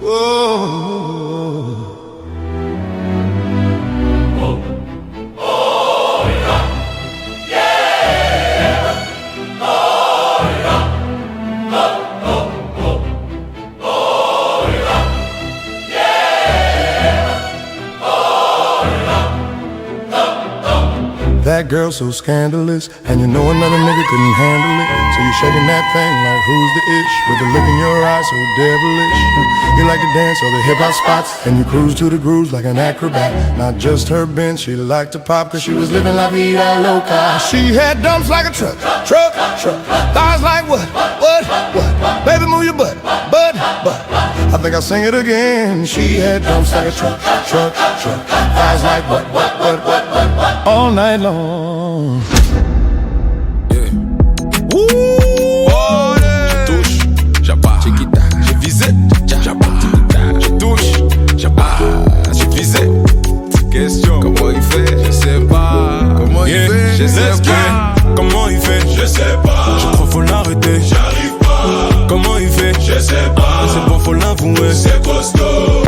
Oh. That girl so scandalous, and you know another nigga couldn't handle it. So you shaking that thing like who's the ish? With the look in your eyes so devilish. You like to dance all the hip hop spots, and you cruise to the grooves like an acrobat. Not just her bench, she liked to pop, cause she was living la vida loca. She had dumps like a truck. Thighs like what? Baby move your butt. I think I'll sing it again. She had dumps like a truck. Thighs like what? All night long. Yeah. Woo! Je touche, j'abat, j'ai visé, j'abat, je touche, j'abat, j'ai visé. Question, comment il fait? Je sais pas. Comment il fait? Je sais pas. Comment il fait? Je sais pas. Je crois faut l'arrêter. J'arrive pas. Comment il fait? Je sais pas. C'est bon, faut l'avouer. C'est costaud.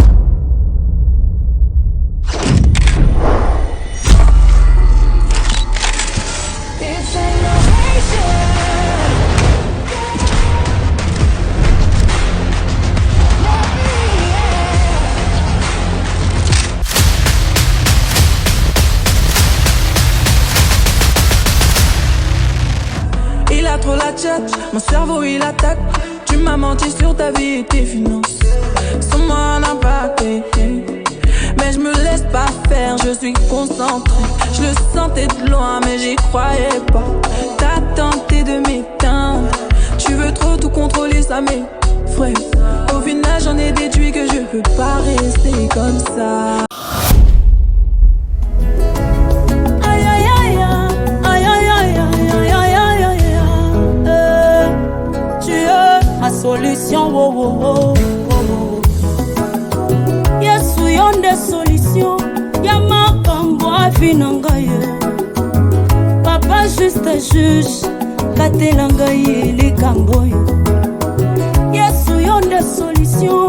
Trop la tchat, mon cerveau il attaque. Tu m'as menti sur ta vie et tes finances. Sans moi un impact, mais je me laisse pas faire, je suis concentrée. Je le sentais de loin mais j'y croyais pas. T'as tenté de m'éteindre. Tu veux trop tout contrôler, ça m'effraie. Au final j'en ai déduit que je peux pas rester comme ça. Solution, oh, oh, oh, oh. Yesu yonde solution. Yama kamboa finangaye. Papa juste juge. Katelangaye li kamboyo. Yesu yonde solution.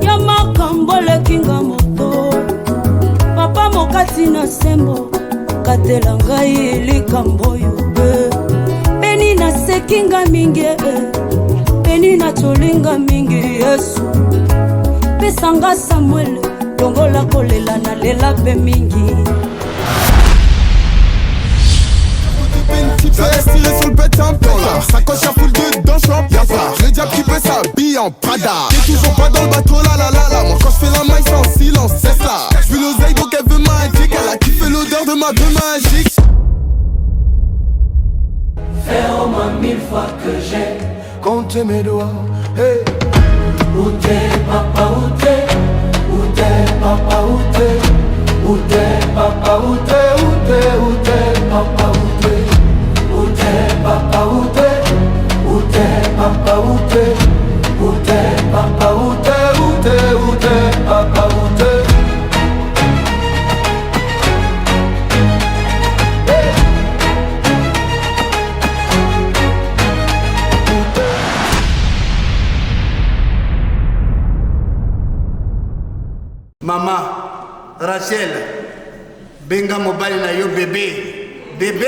Yama kamboa kinga moto. Papa mokati na sembo. Katelangaye li kamboyo. Beni na sekinga minge. Beni na cholinga mingi Yesu. Pesanga Samuel, longola kolela na lela pe mingi. Ça laisse tirer sur le bête un peu là. Sacoche à foule dedans, j'suis en piazza. J'ai déjà pris sa bille en Prada. T'es toujours pas dans le bateau là là là là. Moi quand j'fais la maille c'est en silence, c'est ça. J'veux l'oseille donc elle veut magique. Elle a kiffé l'odeur de ma bœuf magique. Fais au moins 1000 fois que j'ai compté mes doigts. Hey. Où t'es papa, où t'es? Où t'es papa, où t'es? Où t'es papa, où t'es? Où t'es, où t'es papa, où t'es? Où t'es papa, où t'es? Où t'es papa, où t'es? Où t'es papa, où t'es? Où t'es, où t'es papa, où t'es? Maman, Rachel, benga mobali na yo bébé. Bébé.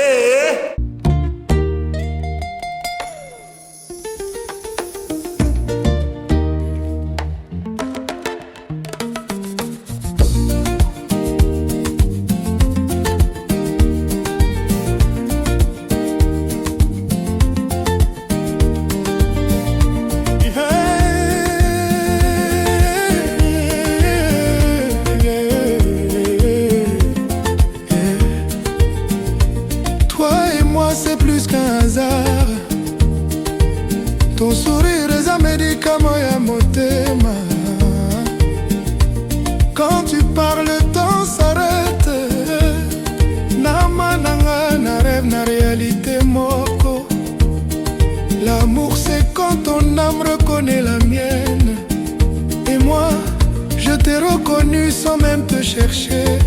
Ton sourire est un médicament et un motema. Quand tu parles, le temps s'arrête. Namananga, na rêve, na réalité moko. L'amour c'est quand ton âme reconnaît la mienne. Et moi, je t'ai reconnu sans même te chercher.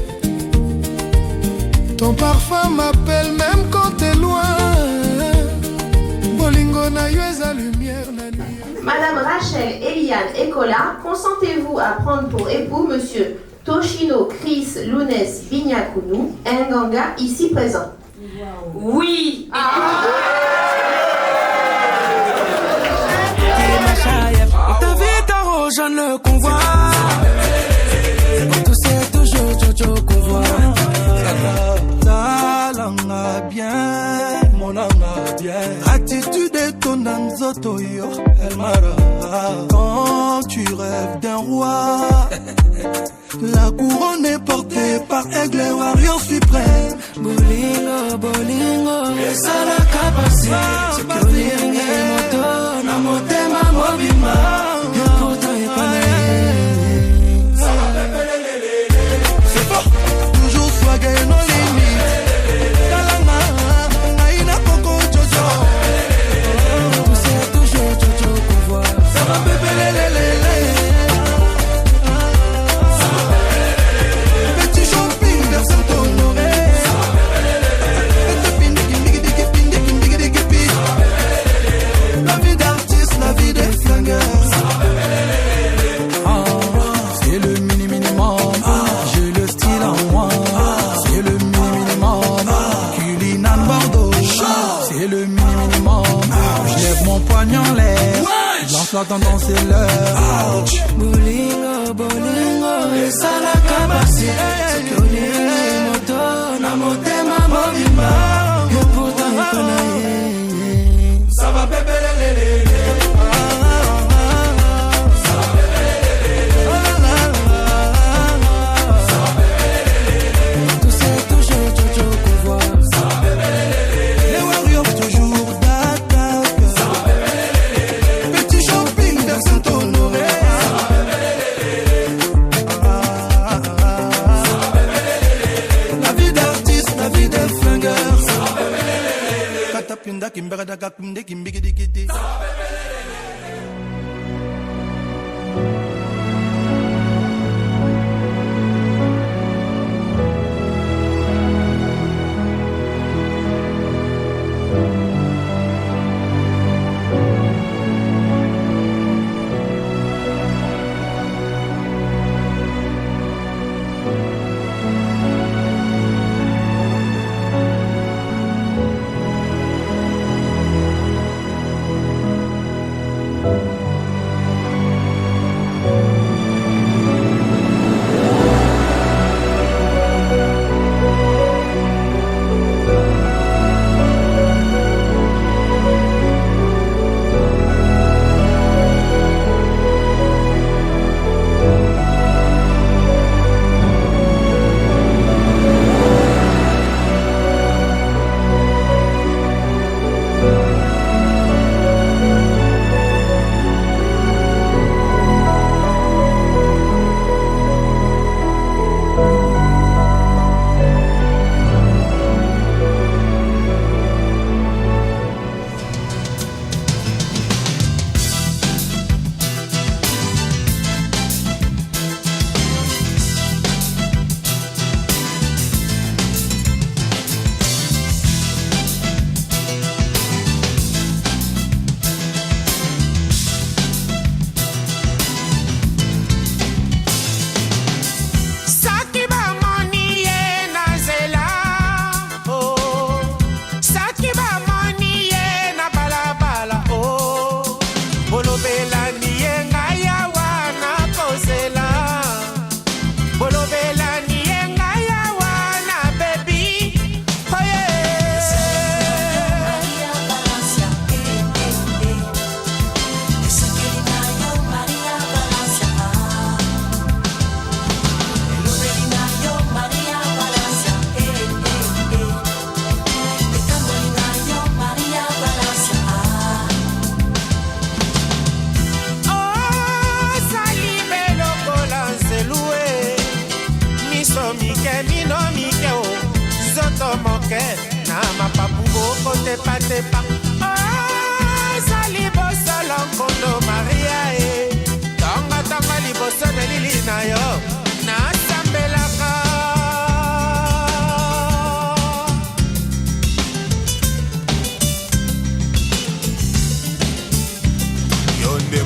Ton parfum m'appelle même quand t'es loin. Bolingo na yo eza lumière na nuit. Madame Rachel Eliane Ekola, consentez-vous à prendre pour époux Monsieur Toshino Chris Lunes Bignakounou, Nganga, ici présent? Oui. Je ne convoi. Tout c'est toujours Jojo convoi. Talanga bien, mon anga bien. Attitude et ton anzoto yo, El Mara. Quand tu rêves d'un roi, la couronne est portée par Aigle Warrior suprême. Bolingo, bolingo, ça la capacité. C'est que moto, na motema mobima. C'est fort, toujours swagger nos limites. Talanga, naïna coco jojo. C'est toujours jojo qu'on voit. Ça va bébé lélé. Petit shopping, personne t'honoré. La vie d'artiste, la vie des flingueurs. En l'air, lance la tendance et l'heure. Bolingo, bolingo, et ça la capacité. C'est que les motos, na motema mobima. Et pourtant il connaît. Ça va bébé lélé. Kimbigidi. tepa oh salibo solo kondo Maria tonga tonga liboso na lili na yo na sambelaka yonde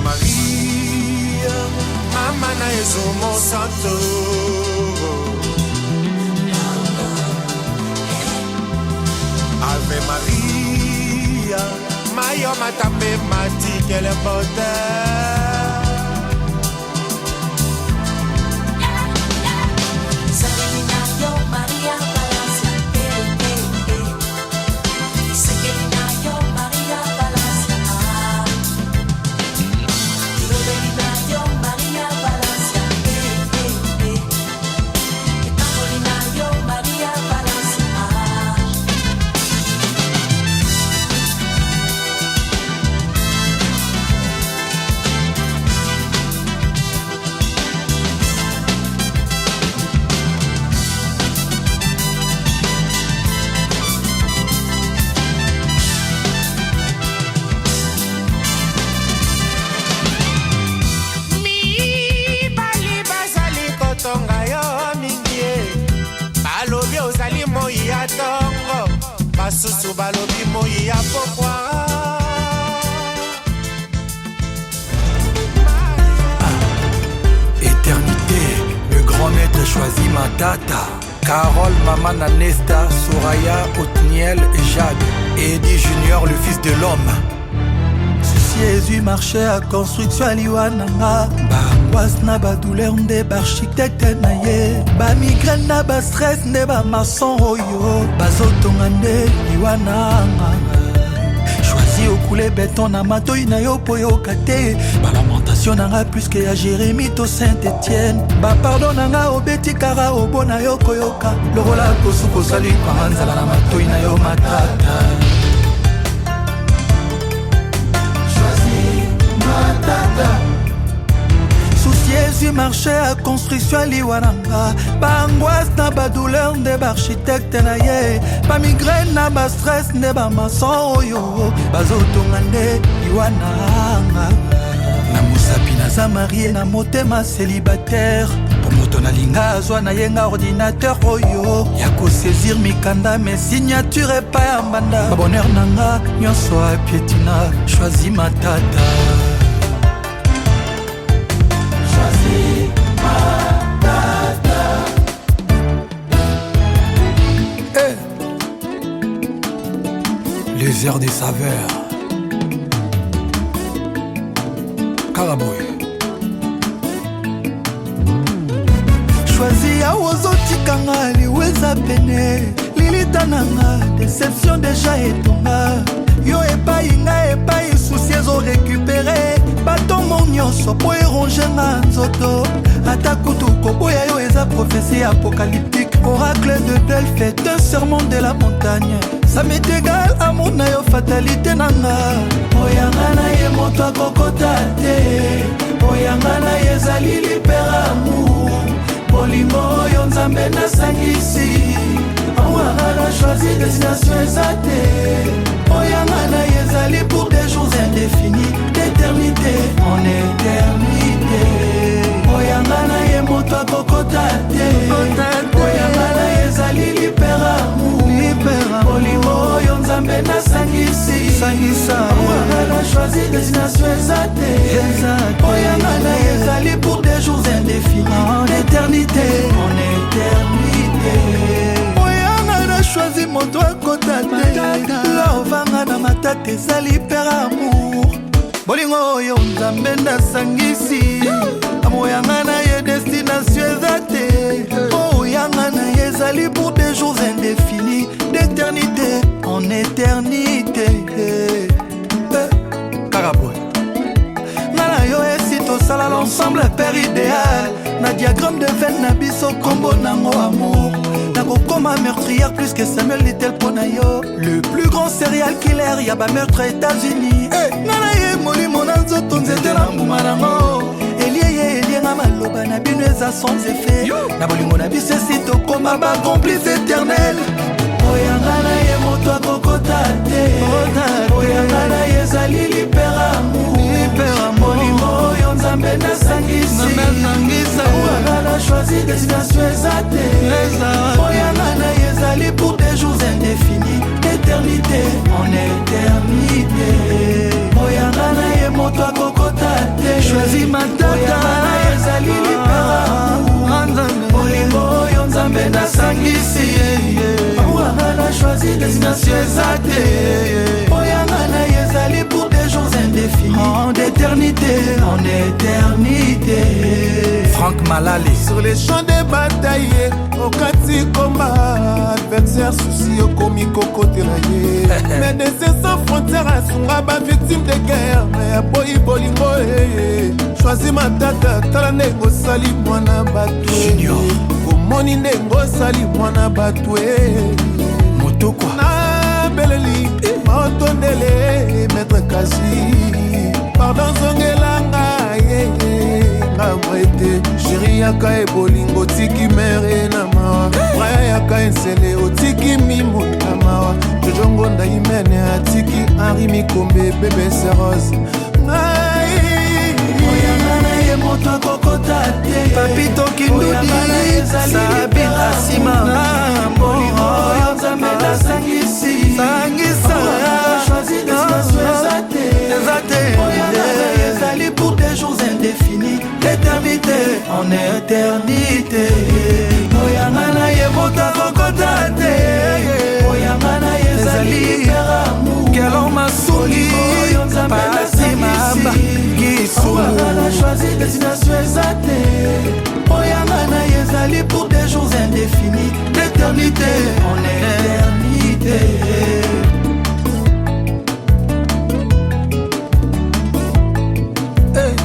Jésus mon santo. Ave Maria, Mayo Matape Mati, quel bonheur. Basusu balobi moi ya pokwa. Éternité, le grand maître choisit ma tata. Carole, Maman, Nesta, Soraya, Othniel et Jade. Eddie Junior, le fils de l'homme. Jésus marchait à construction à Liwananga. Bangwas na ba douleur nde ba architecte na ye. Ba migraine na ba stress nde ba maçon oyo. Bazotonga nde Liwananga. Choisi okule béton na matoi na yo po yoka te. Ba lamentation nanga plus que ya Jérémie to Saint-Étienne. Ba pardon nanga obeti kara obona yo koyoka. Lokola kosuko sali kwa nzala na matoi na yo matata. Souci Jésus marchait à construction Liwananga. Ba angoisse na ba douleur nde ba architecte na ye. Ba migraine na ba stress nde ba maçon oyo. Bazotonga nde Liwananga. Na musapi naza marié na motema célibataire. Po moto na linga azwa na yenga ordinateur oyo. Ya ko saisir mikanda mais signature epa ya mbanda. Ba bonheur nanga nyonso apietina. Choisis ma tata. Les airs des saveurs. Karaboy. Choisi ya ozotikanga liweza pene. Lilitananga, déception déjà etonga. Yo epai nga epai souci ezo récupéré. Batongo nyonso po eronge nga nzoto. Ata kutu koboya yo eza prophétie apocalyptique. Oracle de belle fête, un sermon de la montagne. Ça m'est égal, amour na yo fatalité nanga. Oyanga na ye moto akokota te. Oyanga na ye ezali liper amour. Bolingo oyo nzambe nasangisi. Oyanga na choisi destination eza te. Oyanga na ye ezali pour des jours indéfinis. D'éternité en éternité. Oyanga na ye moto akokota te. Oyanga na ye ezali liper amour. Bolingo oyo nzambe nasangisi. Oyanga na choisi destination eza te. Oyanga na ye ezali pour des jours indéfinis. En éternité, en éternité. Oyanga na choisi moto akota te. Lovanga na matata ezali per amour. Bolingo oyo nzambe nasangisi. Oyanga na ye destination eza te. Oyanga na ye ezali pour des jours indéfinis. D'éternité en éternité. Karaboy. Nana yo esi tosala l'ensemble père idéal. Na diagramme de veine na biso kombo nango amour. Nakokoma meurtrière plus que Samuel Little pona yo. Le plus grand serial killer ya ba meurtre États-Unis. Nana ye molimo na nzoto nzete na mbuma nango. Elienga maloba na bino eza sans effet. Na bolingo na biso esi tokoma ba complice éternel. Oyanga na ye moto akokota te. Oyanga na ye ezali liper amour. Bolingo oyo nzambe nasangisi. Oyanga na choisi destination eza te. Oyanga na ye ezali pour des jours indéfinis. Éternité en éternité. Oyanga na ye moto akokota te. Choisis ma tata. Oyanga na ye ezali liper destination exacte. Oyangana yezali pour des jours indéfinis. En éternité, en éternité. Franck Malali. Sur les champs de bataille, au kati combat, adversaire souci au comico côté laye. Mais des sans frontières à son rabat victime de guerre. Mais à boy bolingo, choisis ma tata, tala nego sali mwana batwe. Junior. Komoni nego sali mwana batwe. Moto quoi. Na beleli, maotondele, maître Kasi. Pardon zongelanga, Namrete, chéri yaka e bolingo tiki mere na mawa. Frère yaka ensele o tiki mimo na mawa. Jojongo nda imene a tiki Henri Mikombe bébé Serose. Oyangana ye moto kokota te. Papito Kindudi, Sabina Sima. Bolingo yonzambe la sangisi. Sangisa. Choisis destination exacte. Oyangana yezali pour des jours indéfinis. L'éternité, en éternité. Oyangana ye moto kokota te. Oyangana yezali peramu. Kelon masuli. Pasi mamba. Oyangana choisi destination exacte. Oyangana yezali pour des jours indéfinis. L'éternité, en éternité.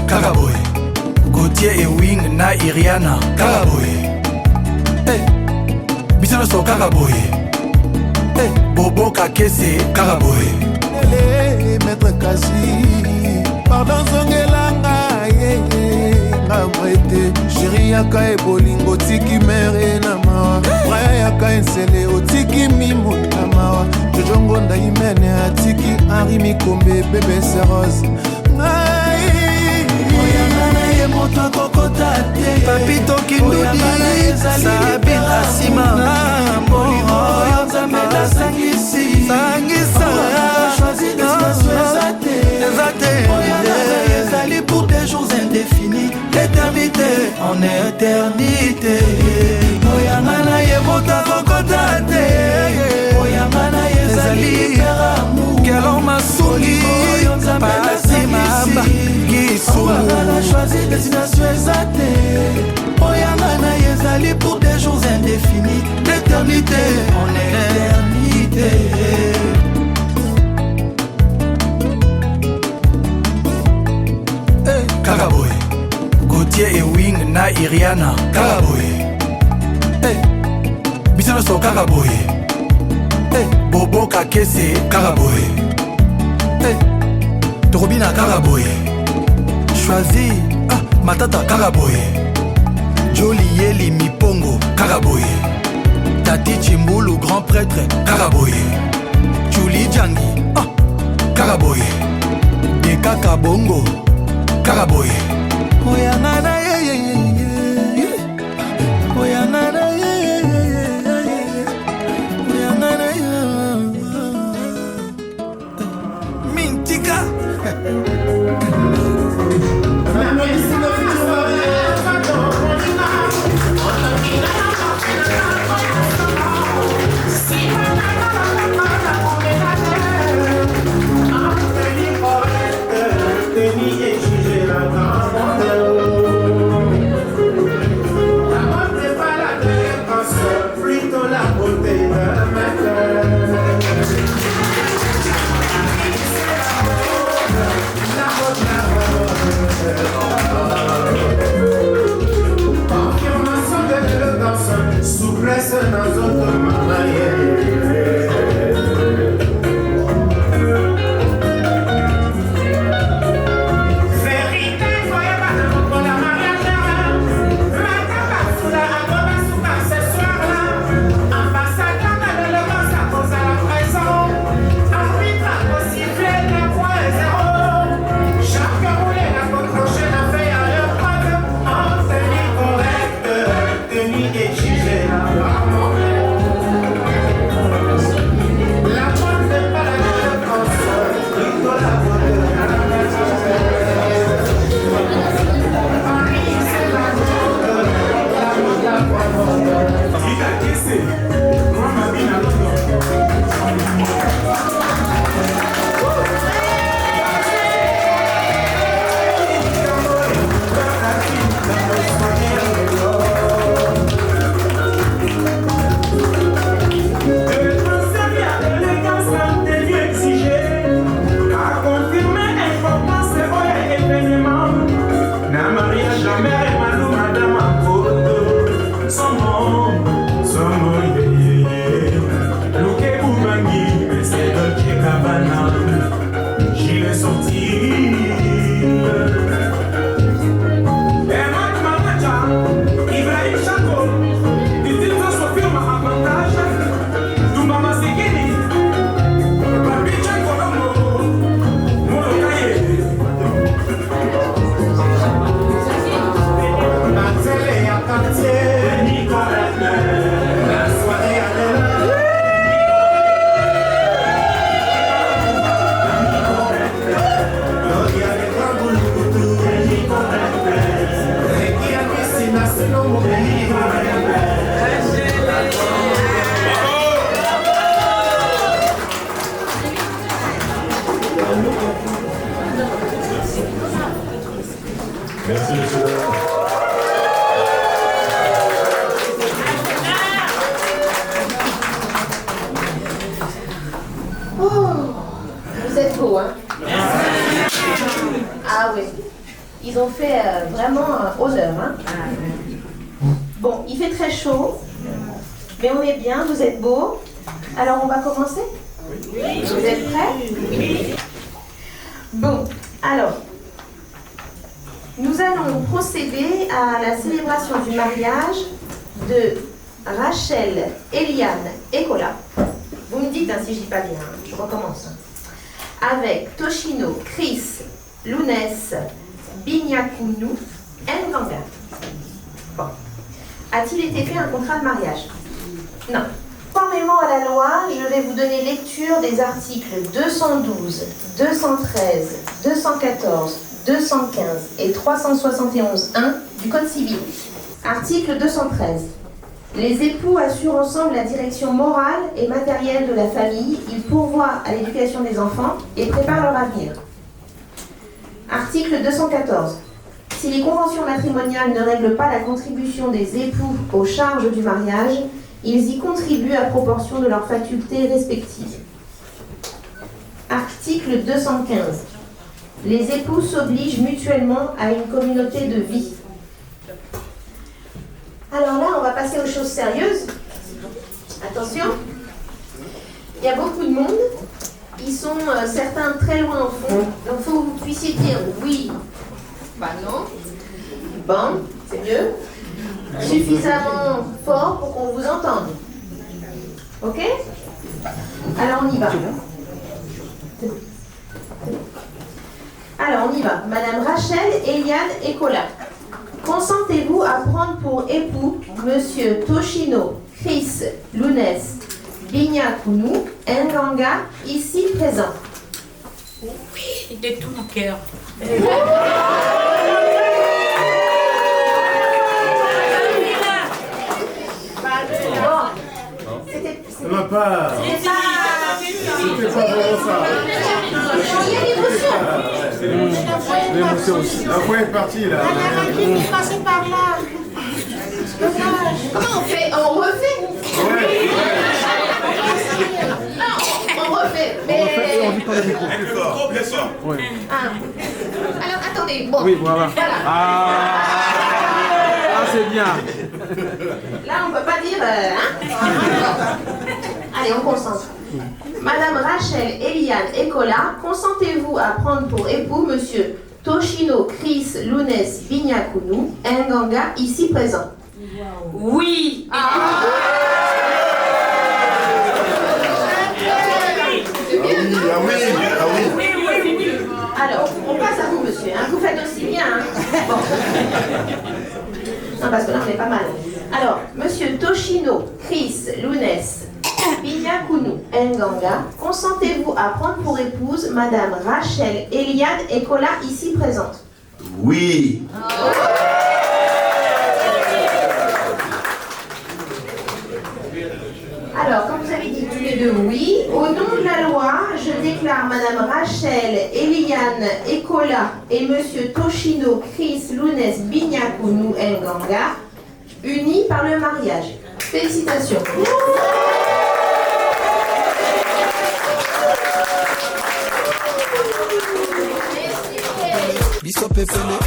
Karaboy, Gauthier et Wing na Iriana. Karaboy, Bisano so Karaboy, Bobo Kakese. Karaboy, Maître Kasi. Pardon zongelanga, Namrete, chéri yaka e bolingo tiki mere na mawa. Frère yaka ensele o tiki mimo na mawa. Jojongo nda imene a tiki Henri Mikombe bébé Serose. Oyangana ye moto kokota te. Papito Kindudi, Sabina Sima. Bolingo yonzambe la sangisi. Sangisa. Choisis destination exacte. Oyangana yezali pour des jours indéfinis. L'éternité, en éternité. Oyangana ye moto kokota te. Oyangana yezali peramu. Kelon masuli. Pasi mamba. Oyangana choisi destination exacte. Oyangana yezali pour des jours indéfinis. L'éternité, en éternité. Karaboy, Gauthier et Wing na Iriana. Karaboy, Bisano so Karaboy, Bobo Kakese. Karaboy, Torobina Karaboy. Choisis Matata Karaboy, Joli Yeli Mipongo. Karaboy, Tati Chimbulu grand prêtre. Karaboy, Julie Djangi. Karaboy, Deka Kabongo. Karaboy, Oyangana ye. Oyangana ye. Oyangana ye. Mintika. Merci, monsieur. Oh, vous êtes beaux, hein? Ah oui, ils ont fait vraiment honneur, hein? Bon, il fait très chaud, mais on est bien, vous êtes beaux. Alors on va commencer? Vous êtes prêts? Oui. Bon, alors, nous allons procéder à la célébration du mariage de Rachel, Eliane et Cola. Vous me dites hein, si je dis pas bien, hein. Je recommence. Avec Toshino, Chris, Lounès, Binyakunu, Nganga. Bon. A-t-il été fait un contrat de mariage? Non. Conformément à la loi, je vais vous donner lecture des articles 212, 213, 214, 215 et 371.1 du Code civil. Article 213. Les époux assurent ensemble la direction morale et matérielle de la famille, ils pourvoient à l'éducation des enfants et préparent leur avenir. Article 214. Si les conventions matrimoniales ne règlent pas la contribution des époux aux charges du mariage, ils y contribuent à proportion de leurs facultés respectives. Article 215. Les époux s'obligent mutuellement à une communauté de vie. Alors là, on va passer aux choses sérieuses. Attention, il y a beaucoup de monde. Ils sont certains très loin au fond. Donc il faut que vous puissiez dire oui, bah non. Bon, c'est mieux. Suffisamment fort pour qu'on vous entende. Ok? Alors on y va. Alors on y va. Madame Rachel, Eliane et Cola. Consentez-vous à prendre pour époux Monsieur Toshino, Chris, Lounès, Binyakunu, Nganga, ici présent? Oui, de tout mon cœur. Ça va pas. C'était pas vraiment ça. Il y a l'émotion. L'émotion aussi. La voix est partie là. Passez par là. Comment on fait? On refait? Non, on refait. Mais... On dit pas le micro. Alors attendez, bon. Oui, voilà. Ah, c'est bien. Là, on ne peut pas dire... Allez, on concentre. Madame Rachel, Eliane et Cola, consentez-vous à prendre pour époux Monsieur Toshino, Chris, Lounès, Binyakunu, Nganga, ici présent? Oui. Alors, on passe à vous, monsieur. Hein. Vous faites aussi bien. Hein. Bon. Non, parce que là, on est pas mal. Alors, monsieur Toshino, Chris, Lounès, Binyakunu, Nganga, consentez-vous à prendre pour épouse Madame Rachel, Eliane et Cola, ici présente? Oui. Alors, comme vous avez dit tous les deux oui, au nom de la loi, je déclare Madame Rachel, Eliane et Cola et Monsieur Toshino, Chris, Lounès, Binyakunu, Nganga unis par le mariage. Félicitations. Biso pepele,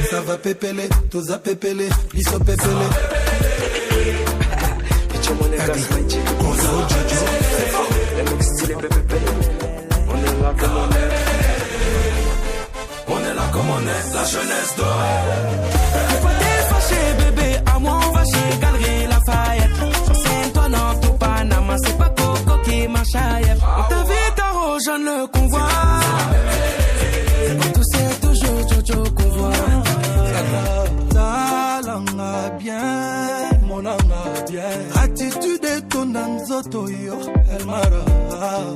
ça va pepele, toza pepele, biso pepele. On est là comme on est, la jeunesse dorée. Faut pas fâché bébé, à moi on va chez Galerie Lafayette. Sur Saint-Ouen, tout Panama, c'est pas Coco qui marche ailleurs. On t'invite à rejoindre le convoi. Tout c'est toujours Jojo qu'on voit. Talanga bien, mon anga. na nzoto yo Elmara.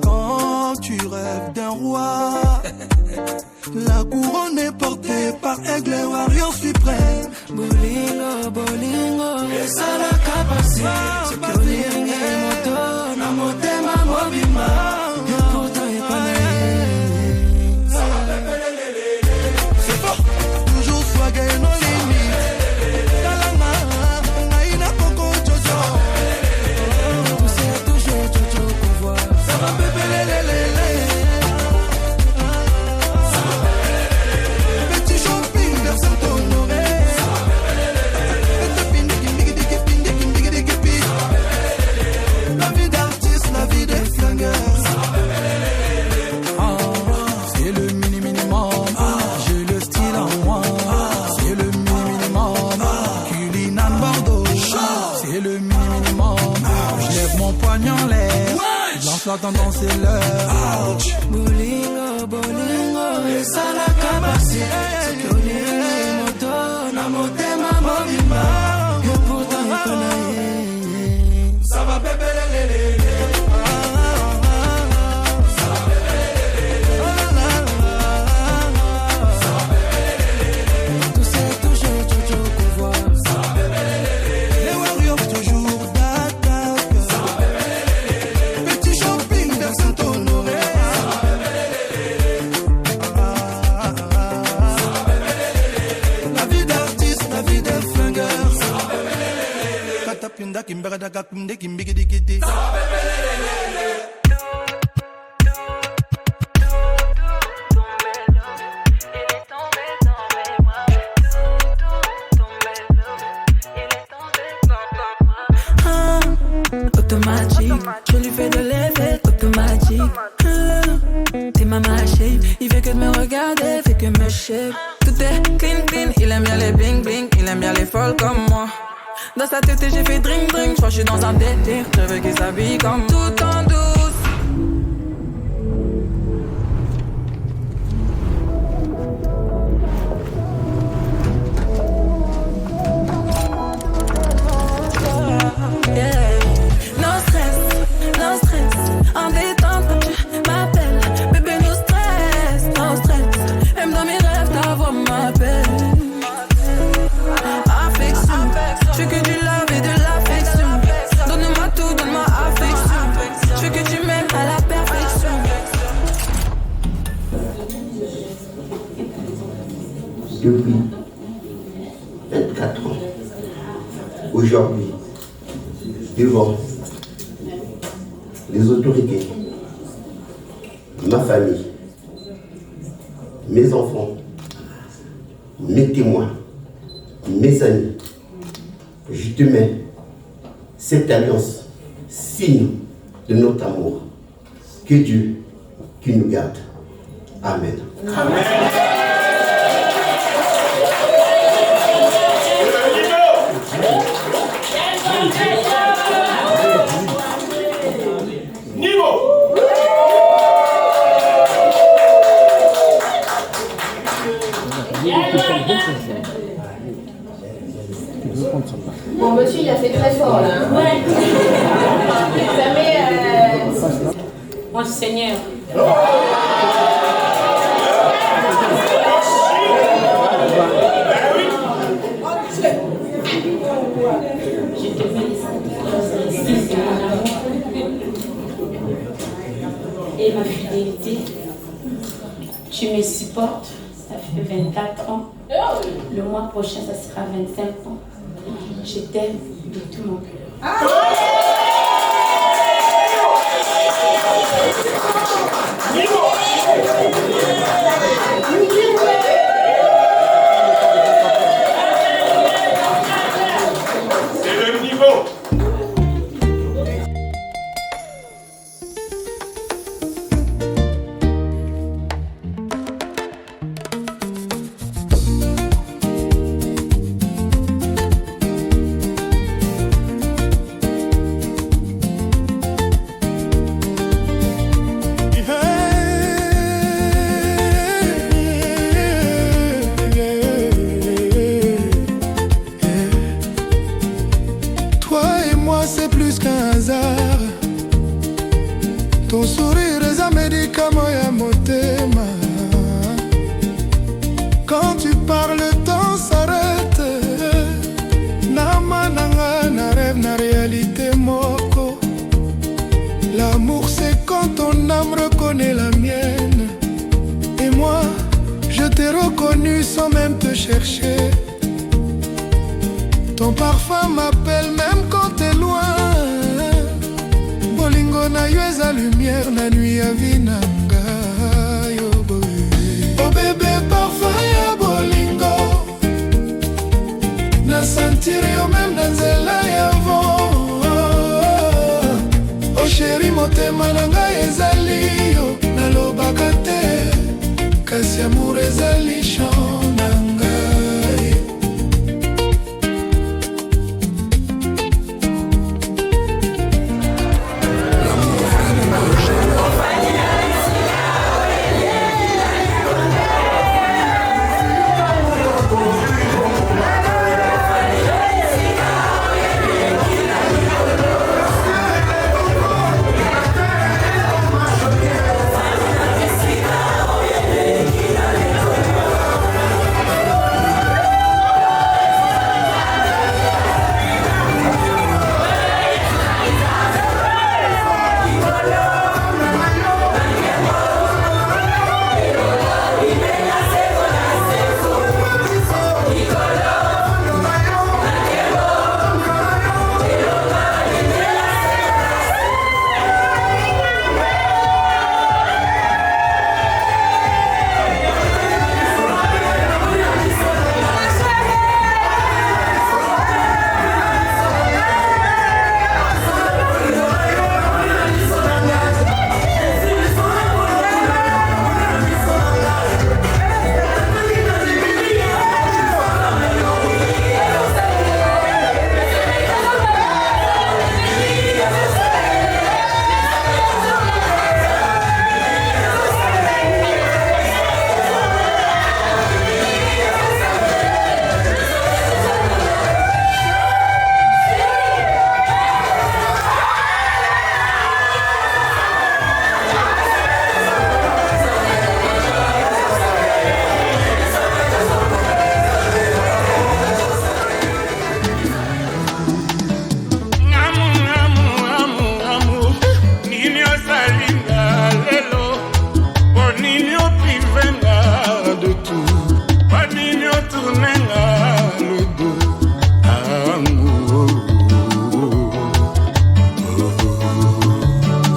Quand tu rêves d'un roi, la couronne est portée par Aigle Warrior suprême. Bolingo, bolingo, esa la capacité. C'est que l'irine moto, na motema mobima. Et pourtant y'a pas naïe. C'est fort, toujours swagger no limite. Kalama, naïna coco jojo. C'est toujours jojo pouvoir. Ça va bébé lélé. Petit shopping, personne t'honoré. La vie d'artiste, la vie des flingueurs. C'est le minimum. J'ai le style en moi. C'est le minimum. Culinan Bordeaux. C'est le minimum. Je lève mon poignet en l'air. Lance la tendance, c'est l'heure. Bolingo, bolingo, esa la capacité. C'est que l'irine moto, na motema mobima. Et pourtant y'a pas naïe. Ça va bébé lélé. Les warriors toujours d'attaque. Petit shopping, personne t'honoré. La vie d'artiste, la vie des flingueurs. Katapinda kimbagada kakumde kimbigidikidi. Automatique, je lui fais de l'effet automatique. T'es ma shape, il fait que de me regarder, fait que me shape. Tout est clean clean, il aime bien les bling bling, il aime bien les folles comme moi. Dans sa tête j'ai fait drink drink, je crois que je suis dans un délire. Je veux qu'il s'habille comme tout en douce. Yeah. No stress, en détente, tu m'appelles. Bébé, no stress. Même dans mes rêves, ta voix m'appelle. Affection, je veux que du love et de l'affection. Donne-moi tout, donne-moi affection. Je veux que tu m'aimes à la perfection. Depuis 24 ans, aujourd'hui, devant les autorités, ma famille, mes enfants, mes témoins, mes amis, je te mets cette alliance, signe de notre amour. Que Dieu qui nous garde. Amen. Amen. Bon, monsieur, il a fait très fort là. Hein. Ouais. Ça met. Mon Seigneur. Je te félicite de mon amour et ma fidélité. Tu me supportes, ça fait 24 ans. Le mois prochain, ça sera 25 ans. Je t'aime de tout mon cœur. C'est le niveau. hasard. Ton sourire est un médicament ya motema. Quand tu parles, le temps s'arrête. Nama nanga na rêve na réalité moko. L'amour c'est quand ton âme reconnaît la mienne. Et moi, je t'ai reconnu sans même te chercher. Ton parfum m'appelle même quand t'es loin. Bolingo na yo eza lumière na nuit ya vinanga. Oh bébé parfum ya bolingo. Na sentir yo même na nzela ya vent. Oh chéri motema na ngai ezali yo. Nalobaka te kasi amour ezali chant na ngai.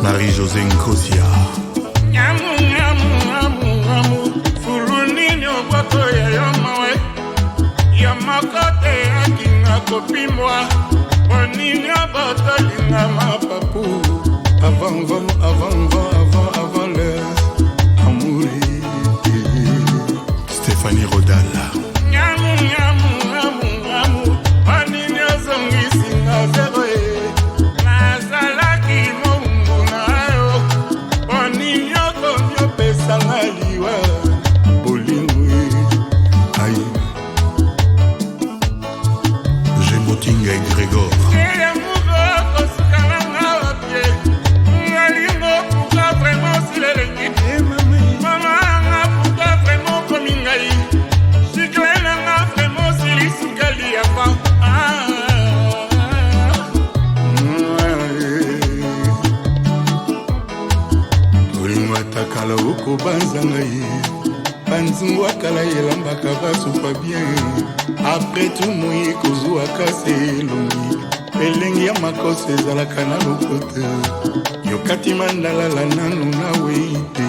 Marie-José Nkosia. Avant l'heure, amour. Stéphanie Rodal. Motinga et Grégor. Olingoatakala okobanzanga ye banzungu akala yelambaka basupa bien. Après tout moye kozwaka se elongi elengi ya makosa ezalaka na lokote yokati mandalala nanu nawe te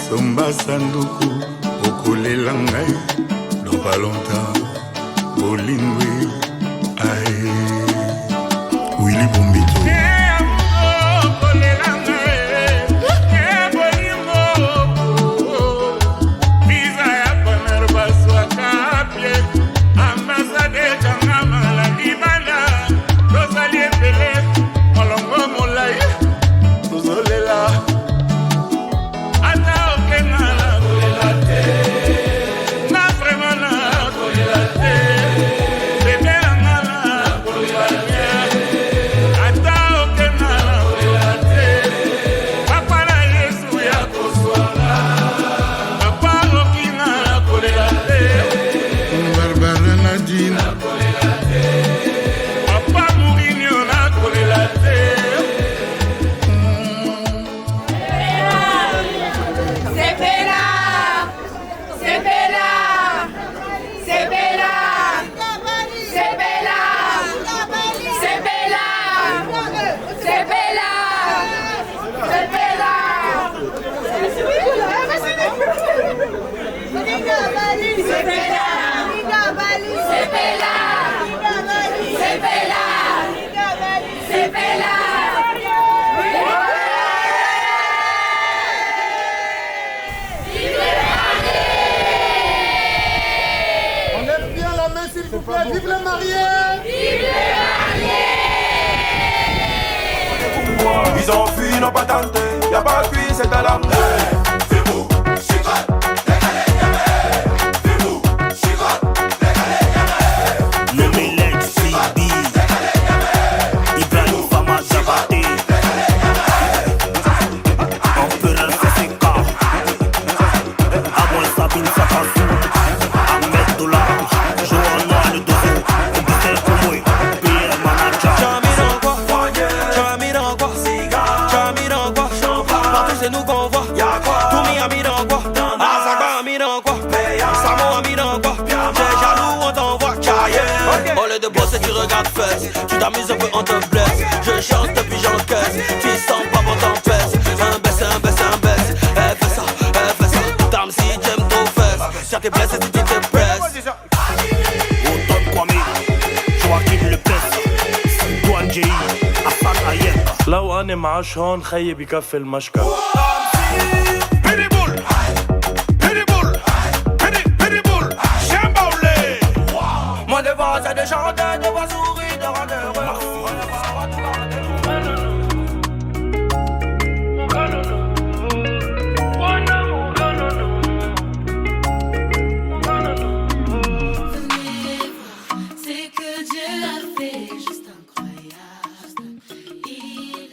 somba sanduku okolela ngai loba longtemps bolingwe ae Willy Bombito. Ata Ils ont fui, n'ont pas tenté. Y'a pas de cuit, c'est à la main. Fais-vous, chicote, décalé, yamé. Fais-vous, chicote, décalé, yamé. Le Mélec, Sibi, Ibrahim Fama Zabate, Empereur CCK, Abouel Sabine Sakassou, Ahmed Dola, Johanna Le Dozo, Augustin Koumoui, Pierre Manacha. Partout c'est nous qu'on voit. Toumi a mis dans quoi? Azaga a mis dans quoi? Samo a mis dans quoi? J'ai jaloux, on t'envoie. Au lieu de bosser, tu regardes fesses. Tu t'amuses un peu, on te blesse. Je chante puis j'encaisse. Tu sens pas bon, t'en pèse. Un baisse, un baisse, un baisse. Elle fait ça, elle fait ça. Dame si t'aimes trop fesses. Si t'es blessé, si tu te presses. Antoine Kwame, Joachim Le Pes, Douane J.I., Hassan Ayek. لو انا معاش هون خيي بكفي المشكل Moi devant c'est de chanter, de voir sourire, de rendre heureux. C'est que Dieu a fait juste incroyable. Il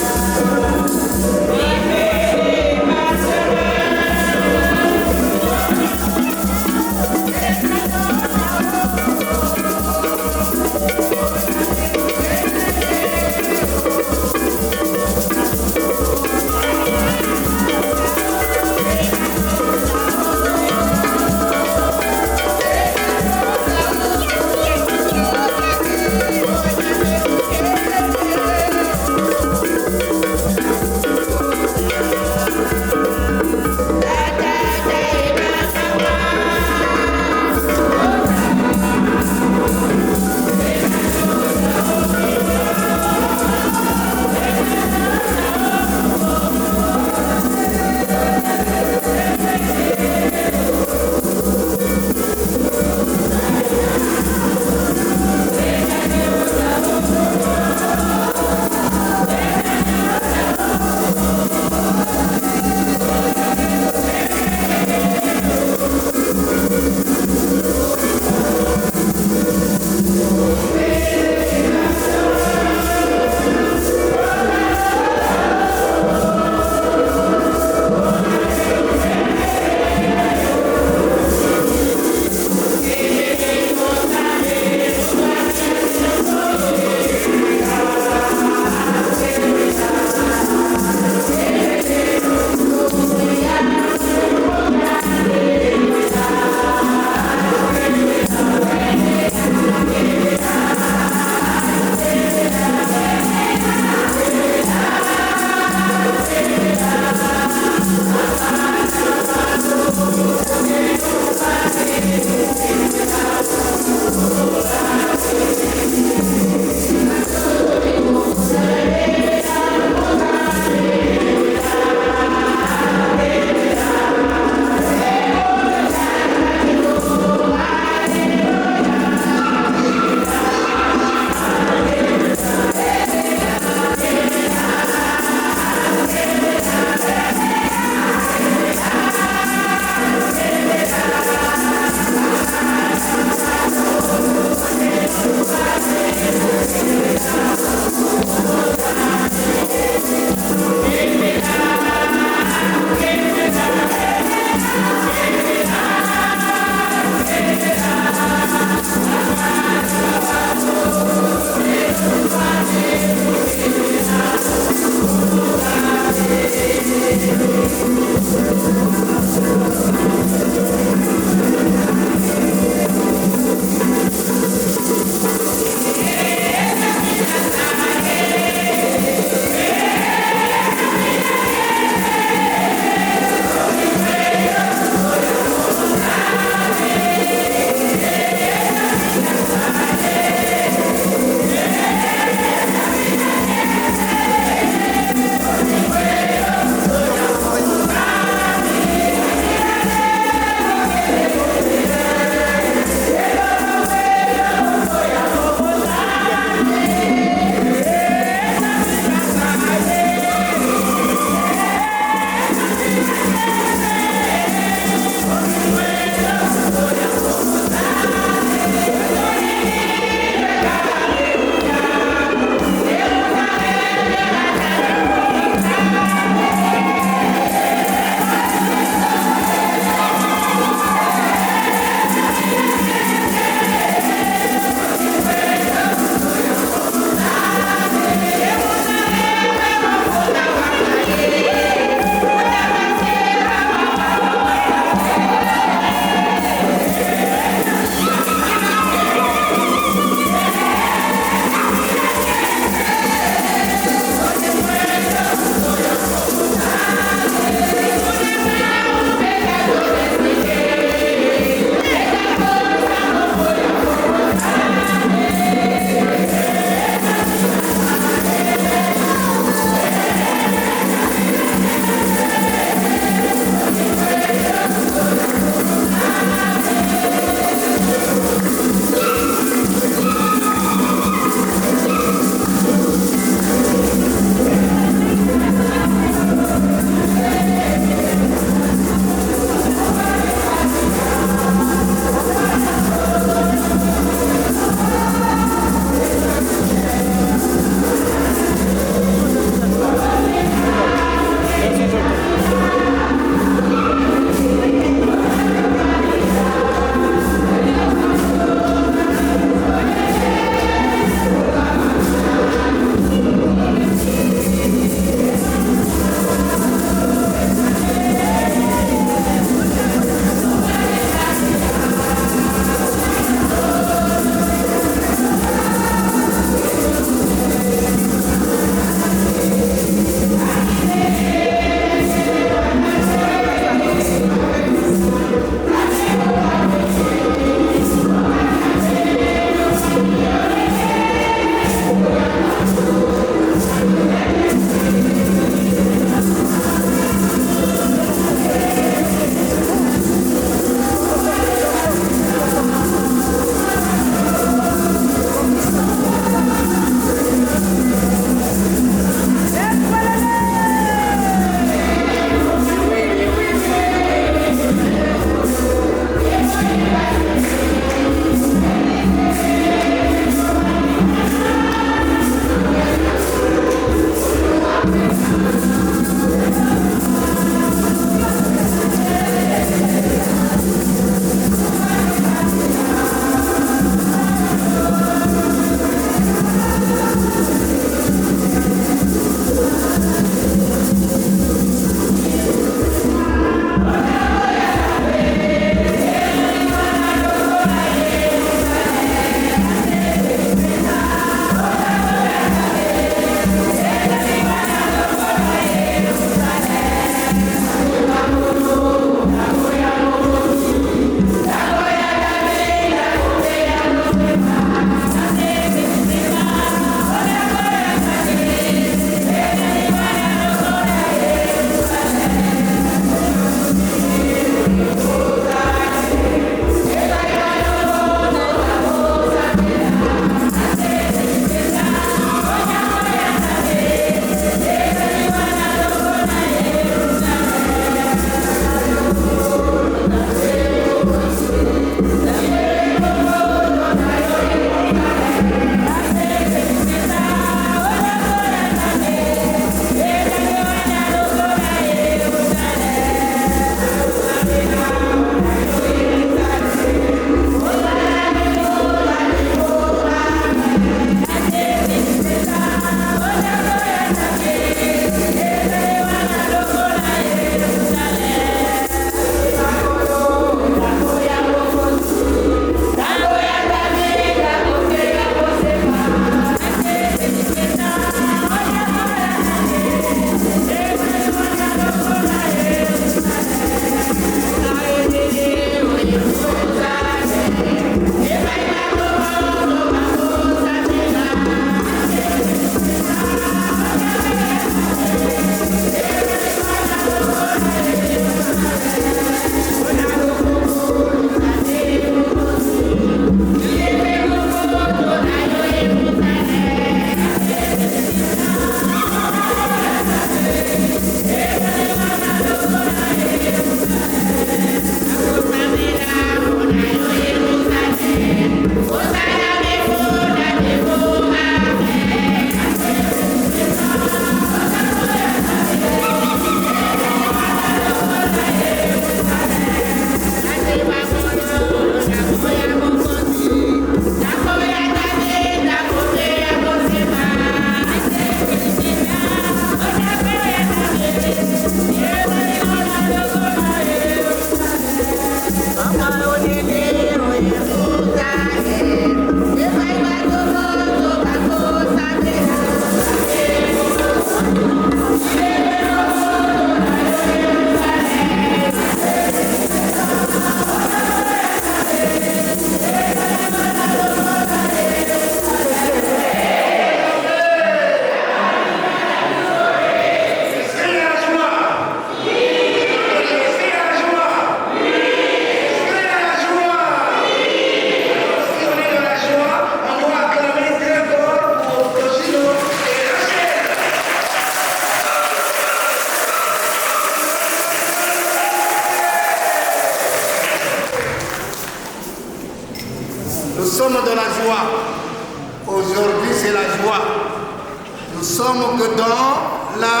sommes que dans la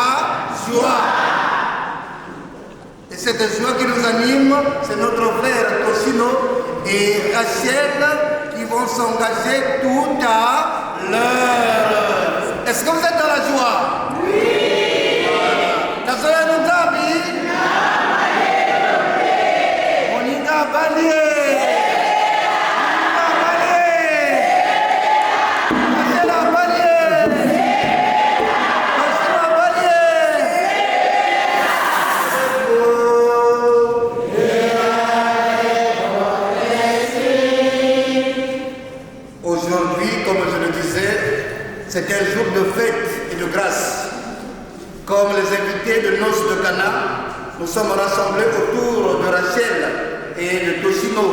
joie. Et cette joie qui nous anime, c'est notre frère Tosino et Rachel qui vont s'engager tout à l'heure. Est-ce que vous êtes dans la joie? Oui. Voilà. Monica Balier. C'est un jour de fête et de grâce. Comme les invités de noces de Cana, nous sommes rassemblés autour de Rachel et de Tosino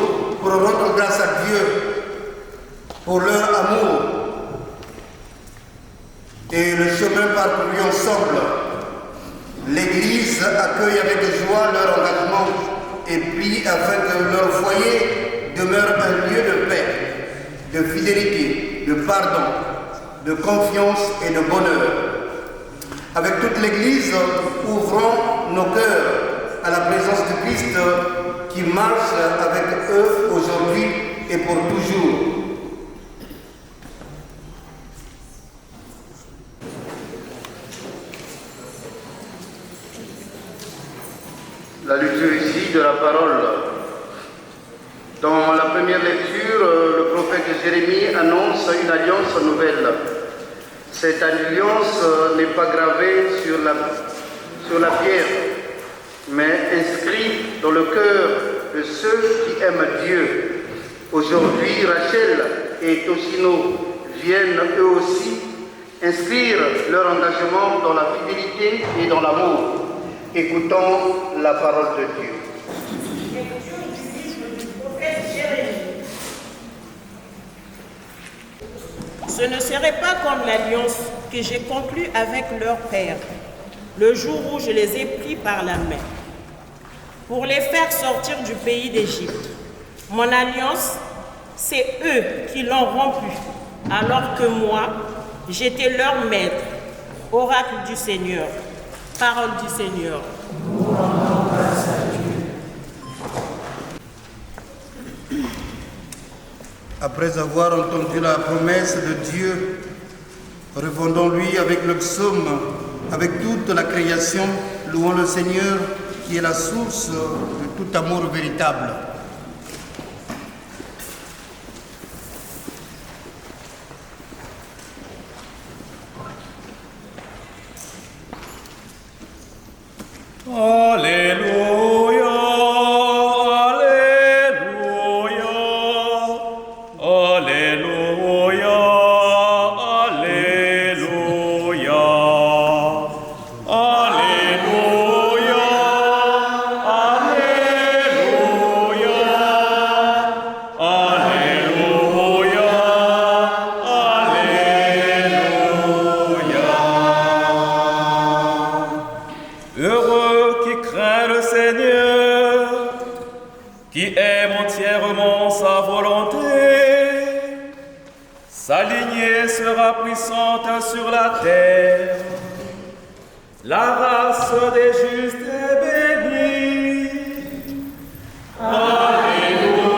pour rendre grâce à Dieu pour leur amour et le chemin parcouru ensemble. L'Église accueille avec joie leur engagement et prie afin que leur foyer demeure un lieu de paix, de fidélité, de pardon, de confiance et de bonheur. Avec toute l'Église, ouvrons nos cœurs à la présence du Christ qui marche avec eux aujourd'hui et pour toujours. La liturgie de la parole. Dans la première lecture, le prophète Jérémie annonce une alliance nouvelle. Cette alliance n'est pas gravée sur la pierre, mais inscrite dans le cœur de ceux qui aiment Dieu. Aujourd'hui, Rachel et Tosino viennent eux aussi inscrire leur engagement dans la fidélité et dans l'amour. Écoutons la parole de Dieu. Ce ne serait pas comme l'alliance que j'ai conclue avec leur père, le jour où je les ai pris par la main, pour les faire sortir du pays d'Égypte. Mon alliance, c'est eux qui l'ont rompue, alors que moi, j'étais leur maître, oracle du Seigneur, parole du Seigneur. Après avoir entendu la promesse de Dieu, répondons-lui avec le psaume, avec toute la création, louons le Seigneur qui est la source de tout amour véritable. Alléluia. Sa lignée sera puissante sur la terre. La race des justes est bénie. Alléluia.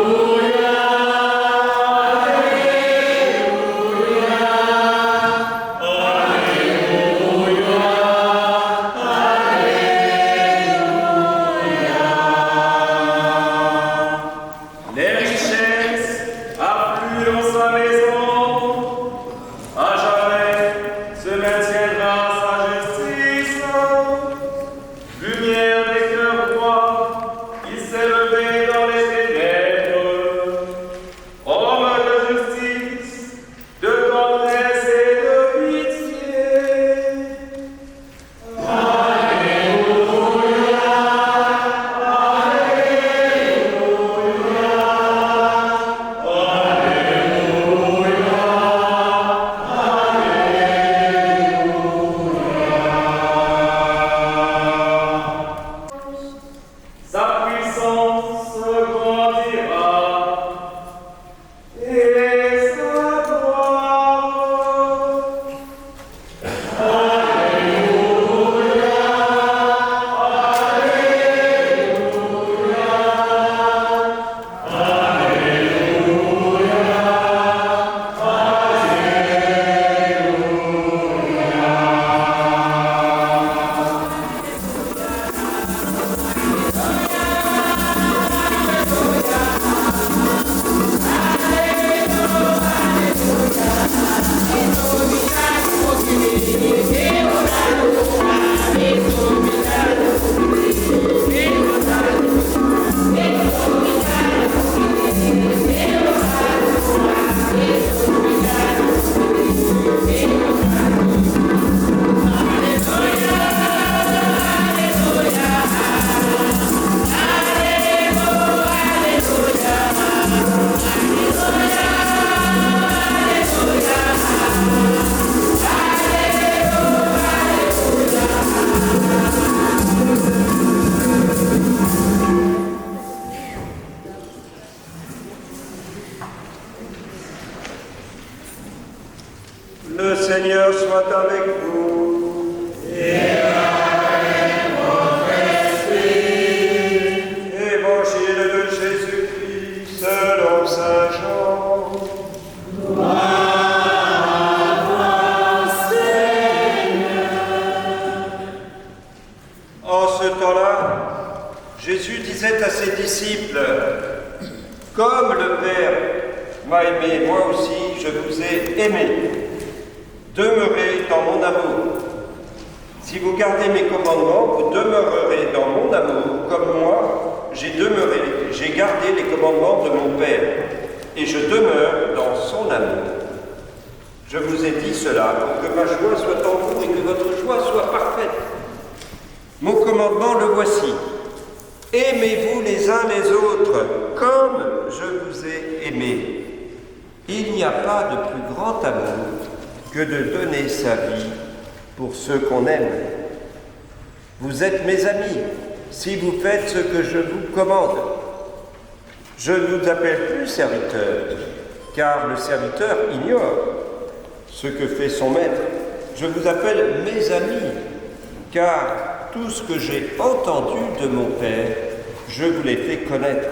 Les richesses affluent dans sa maison. À jamais se maintiendra sa justice. Lumière Le Seigneur soit avec vous. Et avec votre esprit. Évangile de Jésus-Christ selon Saint Jean. Gloire à toi, Seigneur. En ce temps-là, Jésus disait à ses disciples, « Comme le Père m'a aimé, moi aussi je vous ai aimé. Demeurez dans mon amour. Si vous gardez mes commandements, vous demeurerez dans mon amour, comme moi j'ai gardé les commandements de mon Père, et je demeure dans son amour. Je vous ai dit cela pour que ma joie soit en vous et que votre joie soit parfaite. Mon commandement, le voici. Aimez-vous les uns les autres, comme je vous ai aimés. Il n'y a pas de plus grand amour que de donner sa vie pour ceux qu'on aime. Vous êtes mes amis si vous faites ce que je vous commande. Je ne vous appelle plus serviteur, car le serviteur ignore ce que fait son maître. Je vous appelle mes amis, car tout ce que j'ai entendu de mon Père, je vous l'ai fait connaître.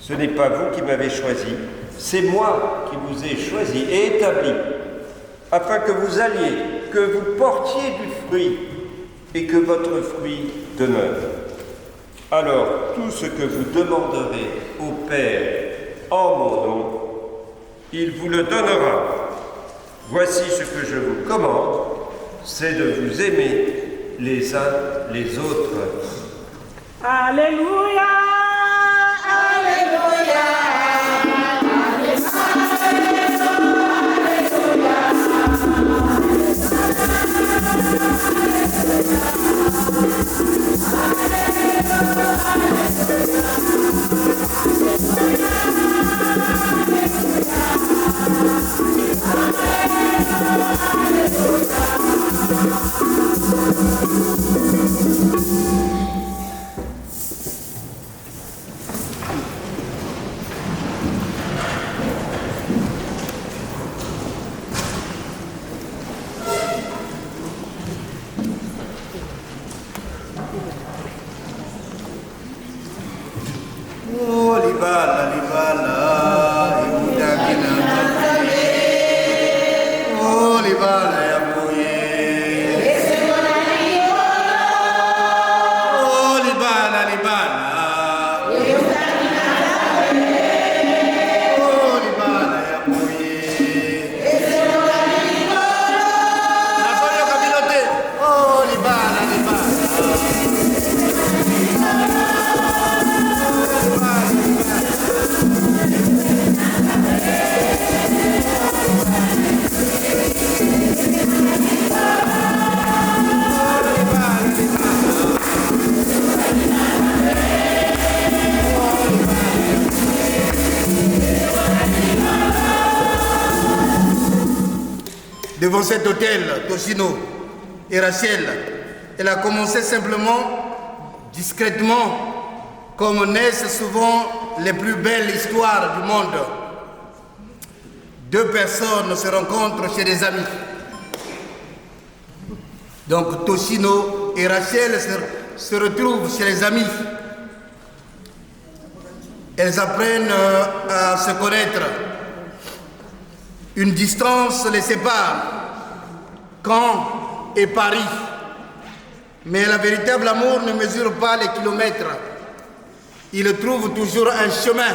Ce n'est pas vous qui m'avez choisi, c'est moi qui vous ai choisi et établi, afin que vous alliez, que vous portiez du fruit, et que votre fruit demeure. Alors, tout ce que vous demanderez au Père en mon nom, il vous le donnera. Voici ce que je vous commande, c'est de vous aimer les uns les autres. Alléluia, Alléluia. Oh, libala, libala, imudagina mafie. Oh, libala ya moye. Oh, libala, libala. Oh, libala ya moye. Nazoyo kabilote. Oh, libala, libala. Devant cet hôtel, Toshino et Rachel, elle a commencé simplement, discrètement, comme naissent souvent les plus belles histoires du monde. Deux personnes se rencontrent chez des amis. Donc Toshino et Rachel se retrouvent chez les amis. Elles apprennent à se connaître. Une distance les sépare, Caen et Paris. Mais le véritable amour ne mesure pas les kilomètres. Il trouve toujours un chemin.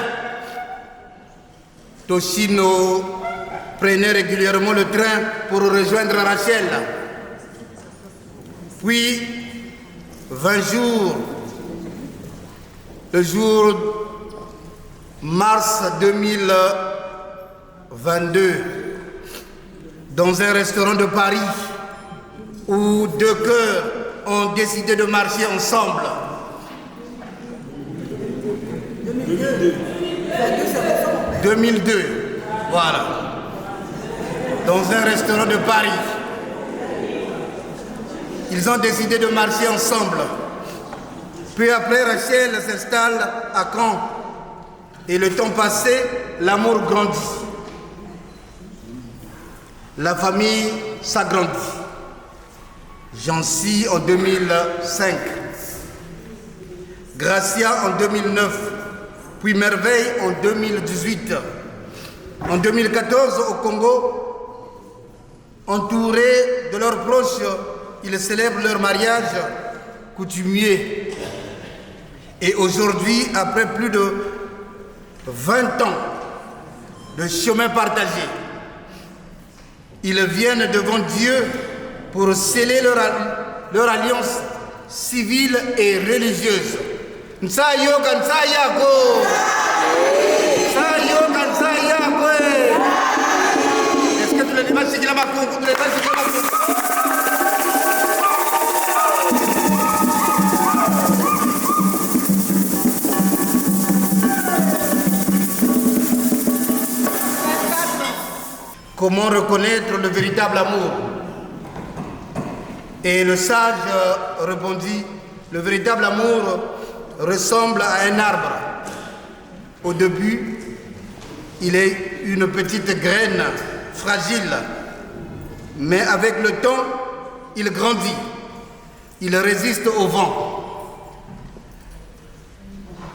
Toshino prenait régulièrement le train pour rejoindre Rachel. Puis, 20 jours, le jour mars 2022, dans un restaurant de Paris où deux cœurs ont décidé de marcher ensemble. 2002, voilà. Dans un restaurant de Paris. Ils ont décidé de marcher ensemble. Puis après, Rachel s'installe à Caen. Et le temps passé, l'amour grandit. la famille s'agrandit. Jancy en 2005, Gracia en 2009, puis Merveille en 2018. En 2014, au Congo, entourés de leurs proches, ils célèbrent leur mariage coutumier. Et aujourd'hui, après plus de 20 ans de chemin partagé, ils viennent devant Dieu pour sceller leur alliance civile et religieuse. Nsayoka nsayako. Nsayoka nsayako. Est-ce que tu le dis pas si tu l'as pas compris? Comment reconnaître le véritable amour? Et le sage répondit, le véritable amour ressemble à un arbre. Au début, il est une petite graine fragile, mais avec le temps, il grandit. Il résiste au vent,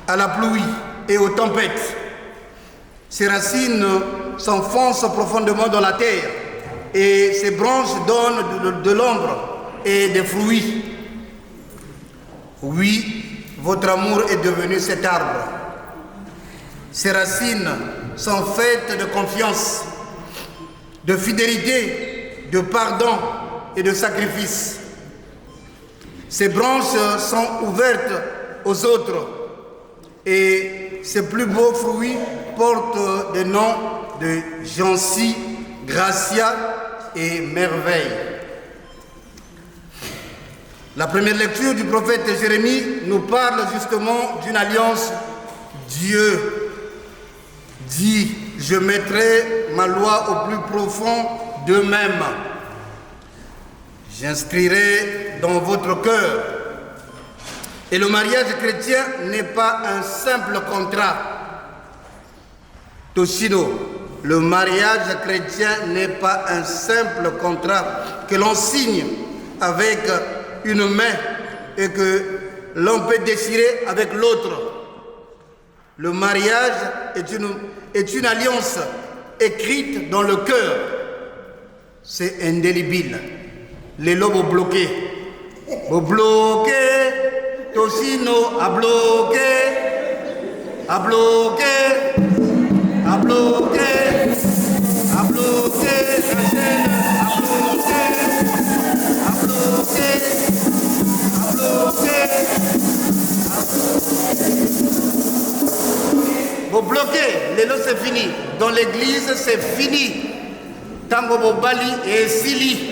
à la pluie et aux tempêtes. Ses racines s'enfoncent profondément dans la terre et ses branches donnent de l'ombre et des fruits. Oui, votre amour est devenu cet arbre. Ses racines sont faites de confiance, de fidélité, de pardon et de sacrifice. Ses branches sont ouvertes aux autres et ses plus beaux fruits portent des noms de Jancy, Gracia et Merveille. La première lecture du prophète Jérémie nous parle justement d'une alliance. Dieu dit, je mettrai ma loi au plus profond d'eux-mêmes. J'inscrirai dans votre cœur. Et le mariage chrétien n'est pas un simple contrat. Toshino, le mariage chrétien n'est pas un simple contrat que l'on signe avec une main et que l'on peut déchirer avec l'autre. Le mariage est une alliance écrite dans le cœur. C'est indélébile. Les lobes bloqués. Vous bloquez, Toshino a bloqué, a bloqué, a bloqué, a bloqué, Rachel, a bloqué, a bloqué, a bloqué. Vous bloquez, les lots c'est fini. Dans l'église c'est fini. Tango Bobali et Sili.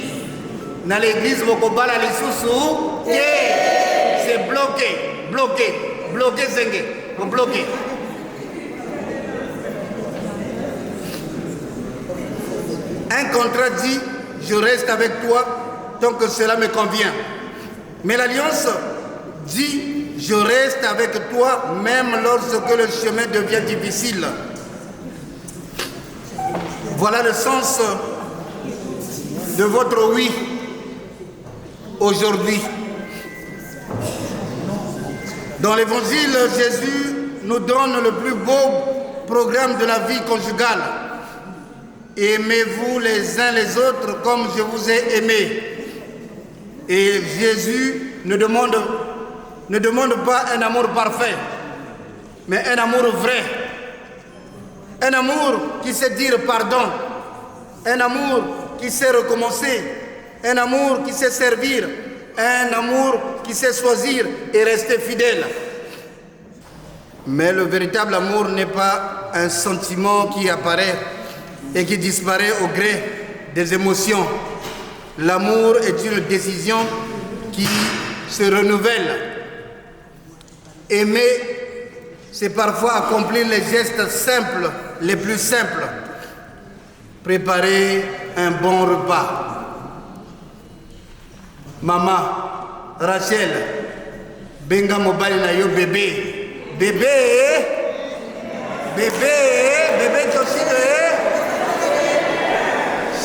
Dans l'église, vous bala les sous-sous. C'est bloqué, bloqué, bloqué, zengue. Vous bloquez. Un contrat dit, je reste avec toi tant que cela me convient. Mais l'alliance dit, je reste avec toi même lorsque le chemin devient difficile. Voilà le sens de votre oui aujourd'hui. Dans l'évangile, Jésus nous donne le plus beau programme de la vie conjugale. Aimez-vous les uns les autres comme je vous ai aimé. Et Jésus ne demande pas un amour parfait, mais un amour vrai. Un amour qui sait dire pardon. Un amour qui sait recommencer. Un amour qui sait servir. Un amour qui sait choisir et rester fidèle. Mais le véritable amour n'est pas un sentiment qui apparaît et qui disparaît au gré des émotions. L'amour est une décision qui se renouvelle. Aimer, c'est parfois accomplir les gestes simples, les plus simples. Préparer un bon repas. Maman, Rachel, benga mobile na yo bébé. Bébé, bébé, bébé Toshino.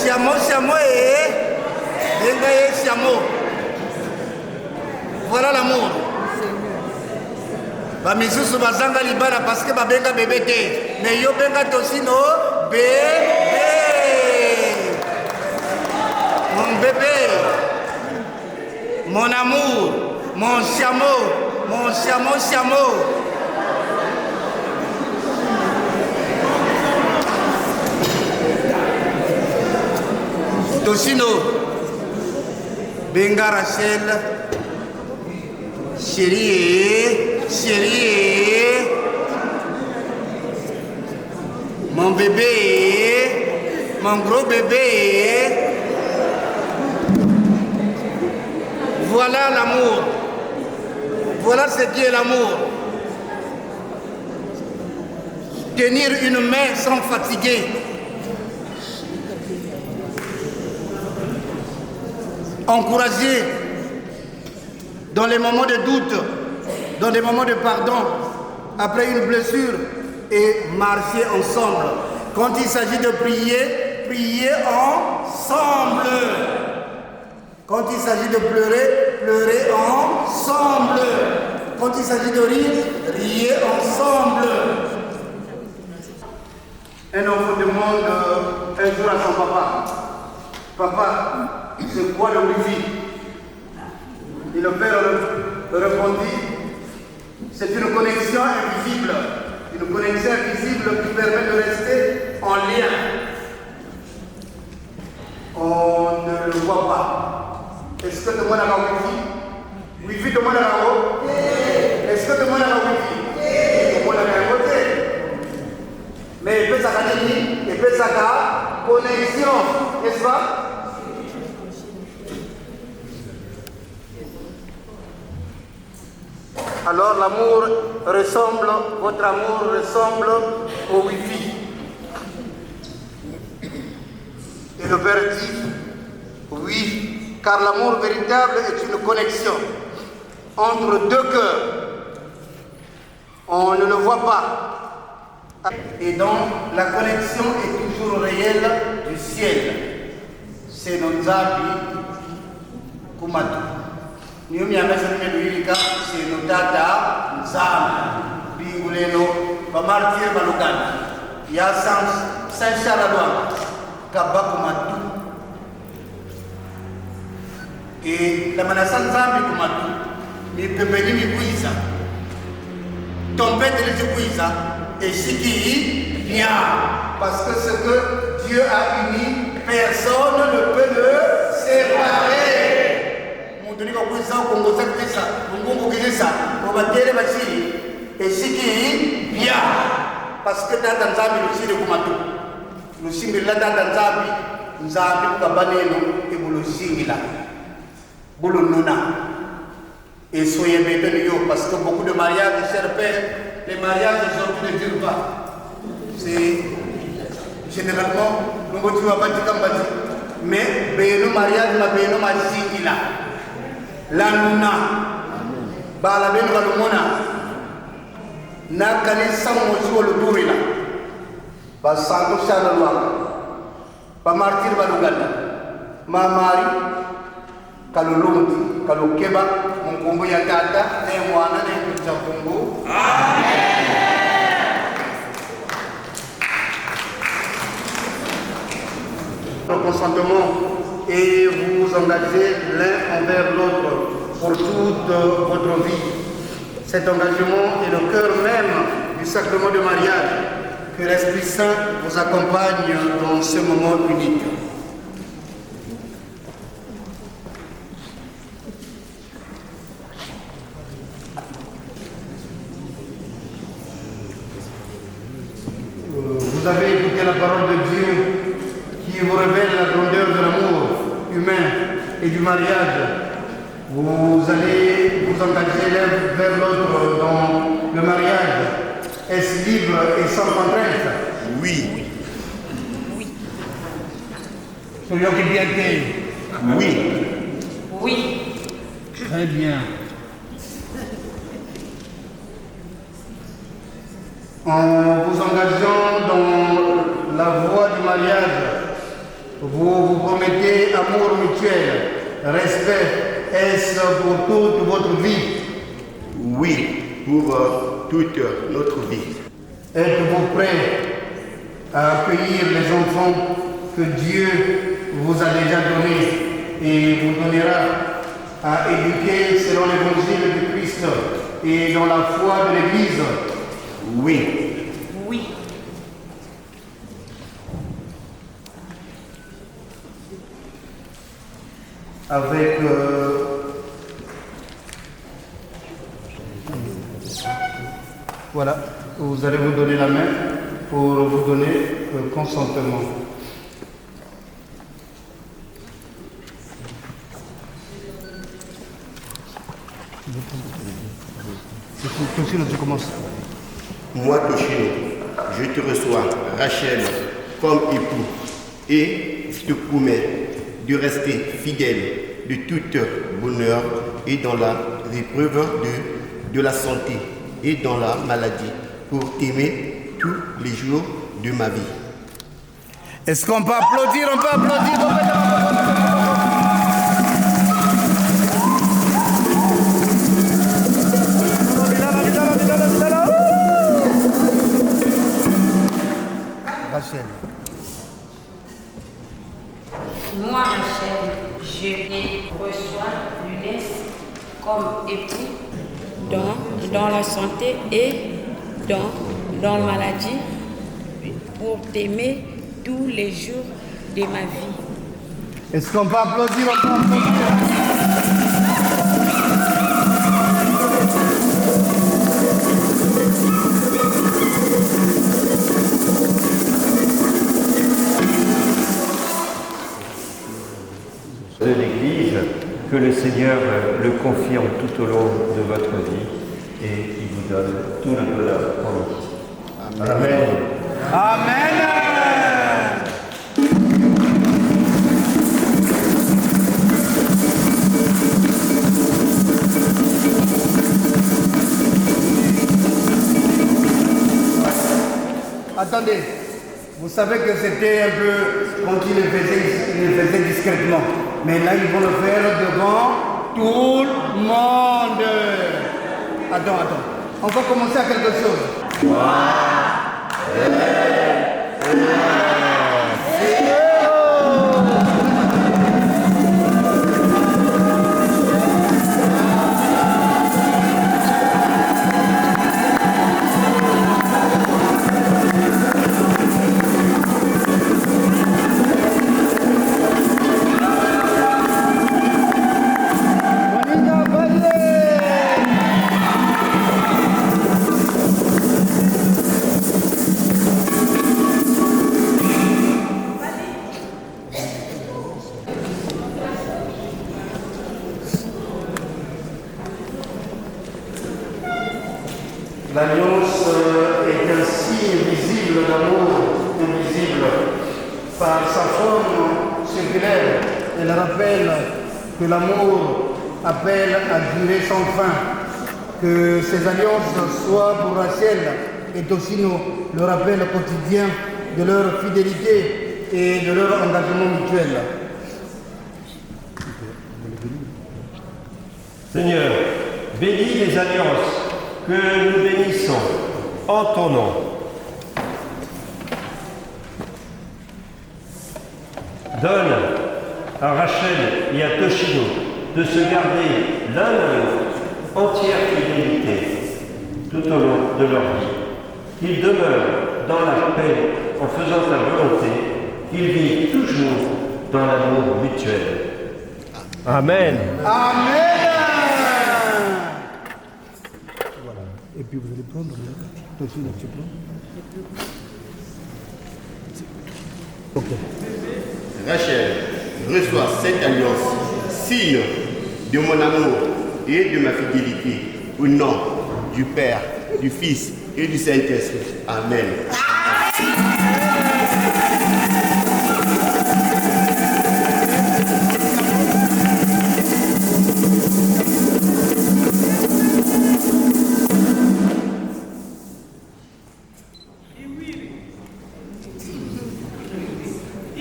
Siamo et Bengaye Siamo. Voilà l'amour. Bamisusu bazanga libala parce que babenga bébé te. Mais yo benga tosino bébé. Mon bébé. Mon amour. Mon siamo. Mon siamo. Tosino, Benga Rachel, chérie, mon bébé, mon gros bébé. Voilà l'amour. Voilà ce qui est l'amour. Tenir une main sans fatiguer. Encourager dans les moments de doute, dans des moments de pardon, après une blessure, et marcher ensemble. Quand il s'agit de prier, prier ensemble. Quand il s'agit de pleurer, pleurer ensemble. Quand il s'agit de rire, riez ensemble. Un enfant demande un jour à son papa, papa, c'est quoi le wifi? Et le père répondit, c'est une connexion invisible. Une connexion invisible qui permet de rester en lien. On ne le voit pas. Est-ce que tout le monde a un wifi? Wifi, tout le monde a un wifi? Est-ce que tout le monde a un wifi? Tout le monde a un côté. Mais il peut s'accompagner, il peut s'accompagner connexion, n'est-ce pas? Alors l'amour ressemble, votre amour ressemble au wifi. Et le père dit, oui, car l'amour véritable est une connexion entre deux cœurs. On ne le voit pas. Et donc la connexion est toujours réelle du ciel. C'est Nonzabi Kumatu. Niyo miamesa nimeduilika c'est tata Nzambe binguleno bamartir balugana ya Saint Charles Kabako Matu et la manasa Nzambe Kumatu mi pembeni mi kuiza tombete les kuiza et siki bien parce que ce que Dieu a uni personne ne peut le séparer. Tunika kuisa kuongoza kisa mungu kisa kubatere bachiri esiki bien parce que tata Nzambe lusiri kumatu lusimbi la tata Nzambe kukabaneno ebulusingila bulununa et soyez bénis parce que beaucoup de mariages, cher père, les mariages aujourd'hui ne durent pas. C'est généralement nous continuons à bâtir comme bâtir mais béno mariage ma béno masingila la nuna bala ben balumona na kanisa mozi oludurila ba santo sana lwa ba martir baluganda mamari kalulumti kalukeba mungu ya tata ne mwana ne mchapungu amen. Le consentement et vous vous engagez l'un envers l'autre pour toute votre vie. Cet engagement est le cœur même du sacrement de mariage. Que l'Esprit Saint vous accompagne dans ce moment unique. Vous avez écouté la parole de Dieu qui vous révèle la grandeur de l'amour humain et du mariage. Vous allez vous engager l'un vers l'autre dans le mariage. Est-ce libre et sans contrainte? Oui. Soyons qui bien que oui. Oui. Très bien. En vous engageant dans la voie du mariage, Vous vous promettez amour mutuel, respect, est-ce pour toute votre vie? Oui, pour toute notre vie. Êtes-vous prêt à accueillir les enfants que Dieu vous a déjà donnés et vous donnera à éduquer selon l'évangile du Christ et dans la foi de l'Église? Oui. Oui. Avec voilà, vous allez vous donner la main pour vous donner le consentement. Toshino, tu commences. Moi, Toshino, je te reçois, Rachel, comme époux, et je te promets de rester fidèle de tout bonheur et dans la épreuve de la santé et dans la maladie, pour t'aimer tous les jours de ma vie. Est-ce qu'on peut applaudir? On peut applaudir, Rachel. Moi, Rachel, je les reçois, je laisse comme époux dans la santé et dans la maladie pour t'aimer tous les jours de ma vie. Est-ce qu'on peut applaudir? On peut applaudir. De l'Église, que le Seigneur le confirme tout au long de votre vie et il vous donne tout le bonheur promis. Amen. Amen. Attendez, vous savez que c'était un peu quand il le faisait discrètement. Mais là, ils vont le faire devant tout le monde. Attends. On va commencer à quelque chose. L'alliance est un signe visible d'amour invisible. Par sa forme circulaire, elle rappelle que l'amour appelle à durer sans fin. Que ces alliances soient pour Rachel et Toshino le rappel quotidien de leur fidélité et de leur engagement mutuel. Seigneur, bénis les alliances que nous bénissons en ton nom. Donne à Rachel et à Toshino de se garder l'un à l'autre entière fidélité tout au long de leur vie. Qu'ils demeurent dans la paix en faisant ta volonté, qu'ils vivent toujours dans l'amour mutuel. Amen. Amen. Et puis vous allez prendre Toshino, tu prends. Ok. Rachel, reçois cette alliance, signe de mon amour et de ma fidélité, au nom du Père, du Fils et du Saint-Esprit. Amen.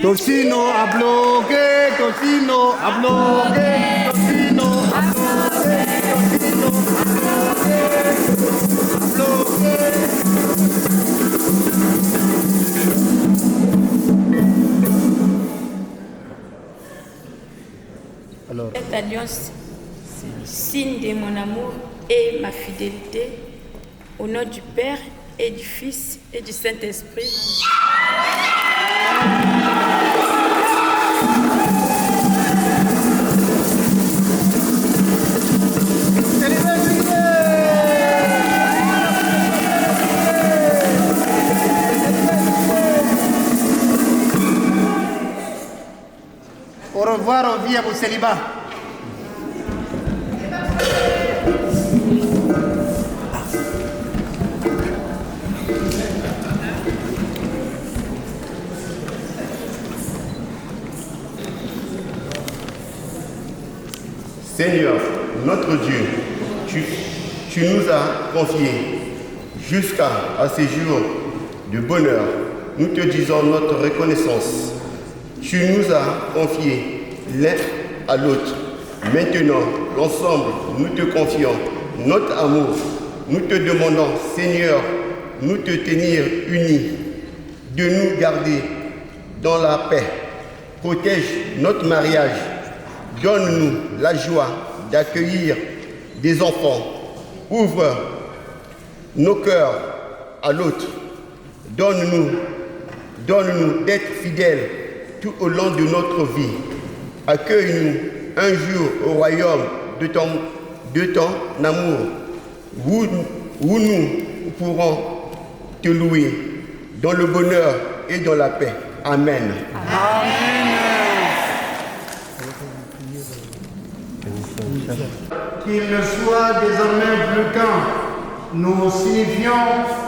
Tocino a bloqué, Tocino a bloqué, Tocino a bloqué, Tocino Cette alliance, signe de mon amour et ma fidélité, au nom du Père et du Fils et du Saint-Esprit. Au revoir, au vie à vos célibats. Seigneur, notre Dieu, tu nous as confiés jusqu'à ces jours de bonheur. Nous te disons notre reconnaissance. Tu nous as confiés l'un à l'autre. Maintenant, l'ensemble, nous te confions notre amour. Nous te demandons, Seigneur, nous te tenir unis, de nous garder dans la paix. Protège notre mariage. Donne-nous la joie d'accueillir des enfants. Ouvre nos cœurs à l'autre. Donne-nous d'être fidèles tout au long de notre vie. Accueille-nous un jour au royaume de ton amour, où nous pourrons te louer dans le bonheur et dans la paix. Amen. Qu'il ne soit désormais plus qu'un. Nous signifions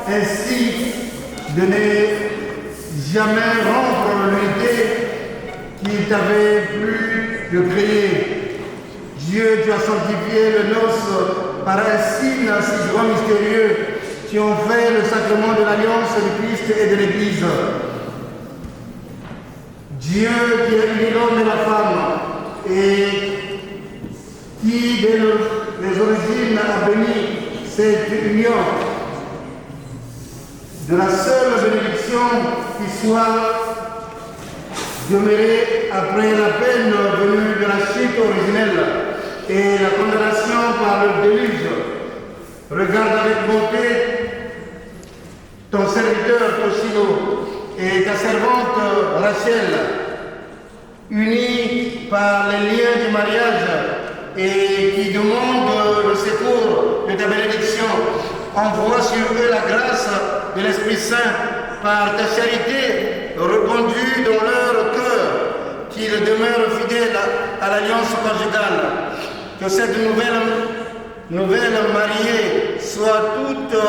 ainsi de ne jamais rompre l'unité qui t'avait plu de créer. Dieu, tu as sanctifié le noces par un signe si grand mystérieux qui ont fait le sacrement de l'alliance du Christ et de l'Église. Dieu qui a uni l'homme et la femme et qui, dès les origines, a béni cette union, de la seule bénédiction qui soit demeurée après la peine venue de la chute originelle et la condamnation par le déluge. Regarde avec bonté ton serviteur Tocino et ta servante Rachel, unis par les liens du mariage et qui demandent le secours de ta bénédiction. Envoie sur eux la grâce de l'Esprit Saint par ta charité répandue dans leur cœur, qu'ils demeurent fidèles à l'alliance conjugale. Que cette nouvelle mariée soit toute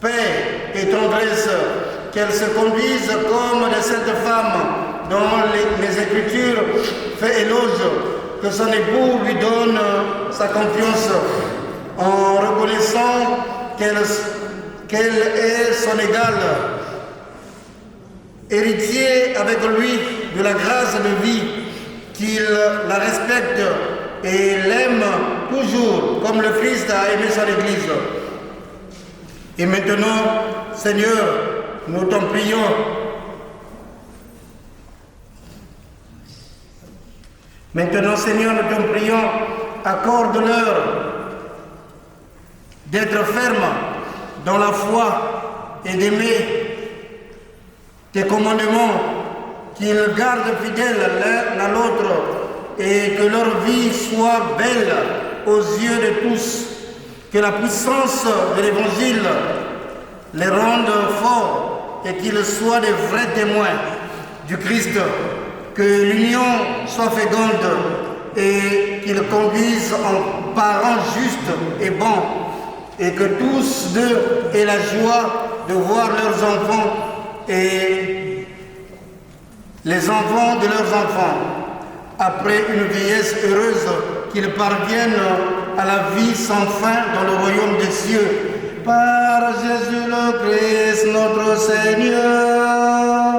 paix et tendresse, qu'elle se conduise comme des saintes femmes dont les Écritures fait éloge, que son époux lui donne sa confiance en reconnaissant qu'elle est son égale, héritier avec lui de la grâce de vie, qu'il la respecte et l'aime toujours comme le Christ a aimé son Église. Et maintenant, Seigneur, nous t'en prions. Maintenant, Seigneur, nous t'en prions, accorde-leur d'être fermes dans la foi et d'aimer tes commandements, qu'ils gardent fidèles l'un à l'autre et que leur vie soit belle aux yeux de tous, que la puissance de l'Évangile les rende forts et qu'ils soient des vrais témoins du Christ, que l'union soit féconde et qu'ils conduisent en parents justes et bons, et que tous deux aient la joie de voir leurs enfants et les enfants de leurs enfants, après une vieillesse heureuse, qu'ils parviennent à la vie sans fin dans le royaume des cieux. Par Jésus le Christ, notre Seigneur.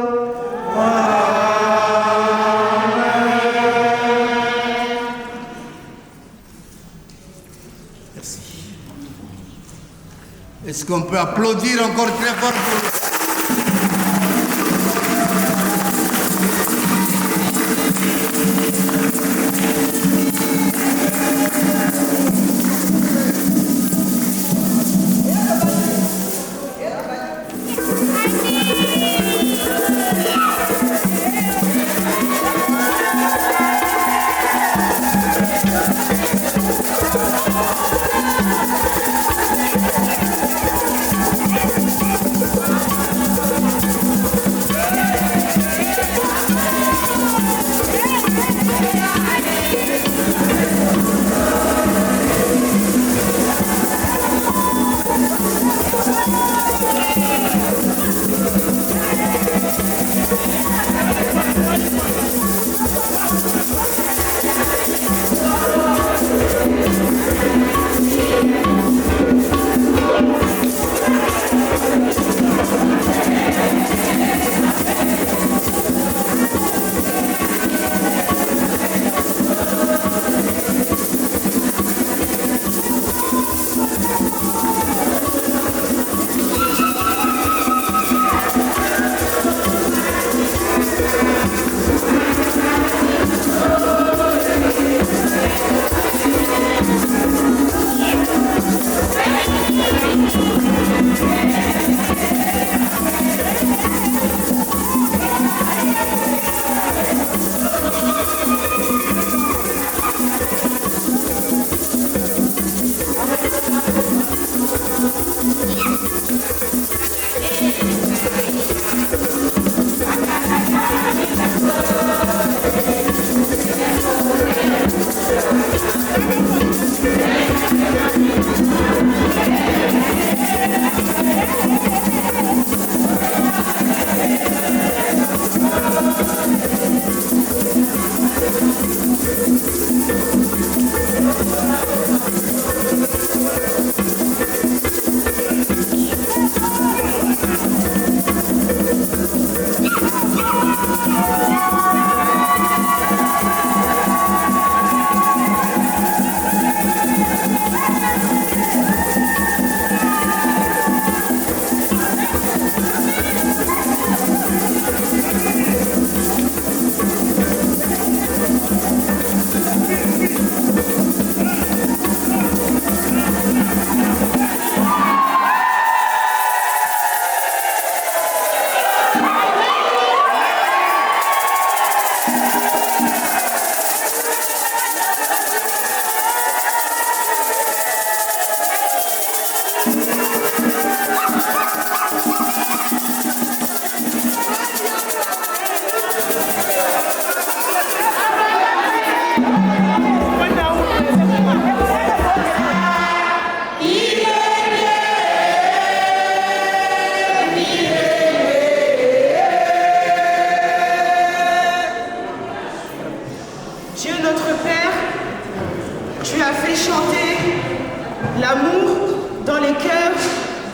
Merci. Est-ce qu'on peut applaudir encore très fort pour...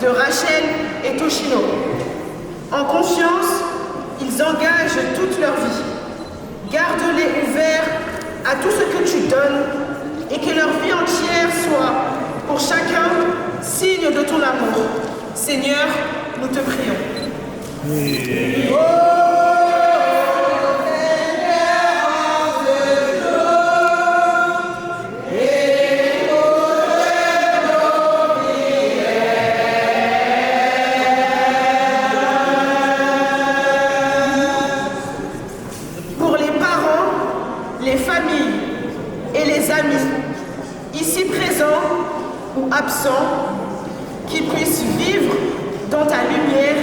de Rachel et Toshino. En conscience, ils engagent toute leur vie. Garde-les ouverts à tout ce que tu donnes et que leur vie entière soit, pour chacun, signe de ton amour. Seigneur, nous te prions. Pour les parents, les familles et les amis, ici présents ou absents, qu'ils puissent vivre dans ta lumière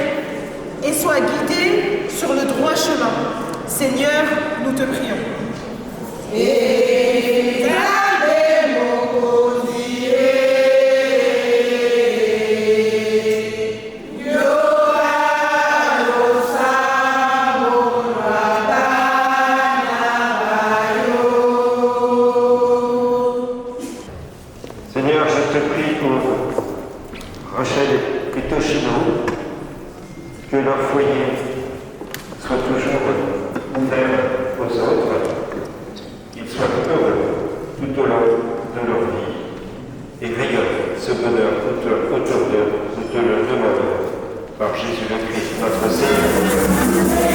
et soient guidés sur le droit chemin. Seigneur, nous te prions. Seigneur, je te prie pour Rachel et Toshino, que leur foyer soit toujours autres, qu'ils soient heureux tout au long de leur vie et rayonnent ce bonheur autour d'eux, tout au long de leur vie, par Jésus le Christ, notre Seigneur.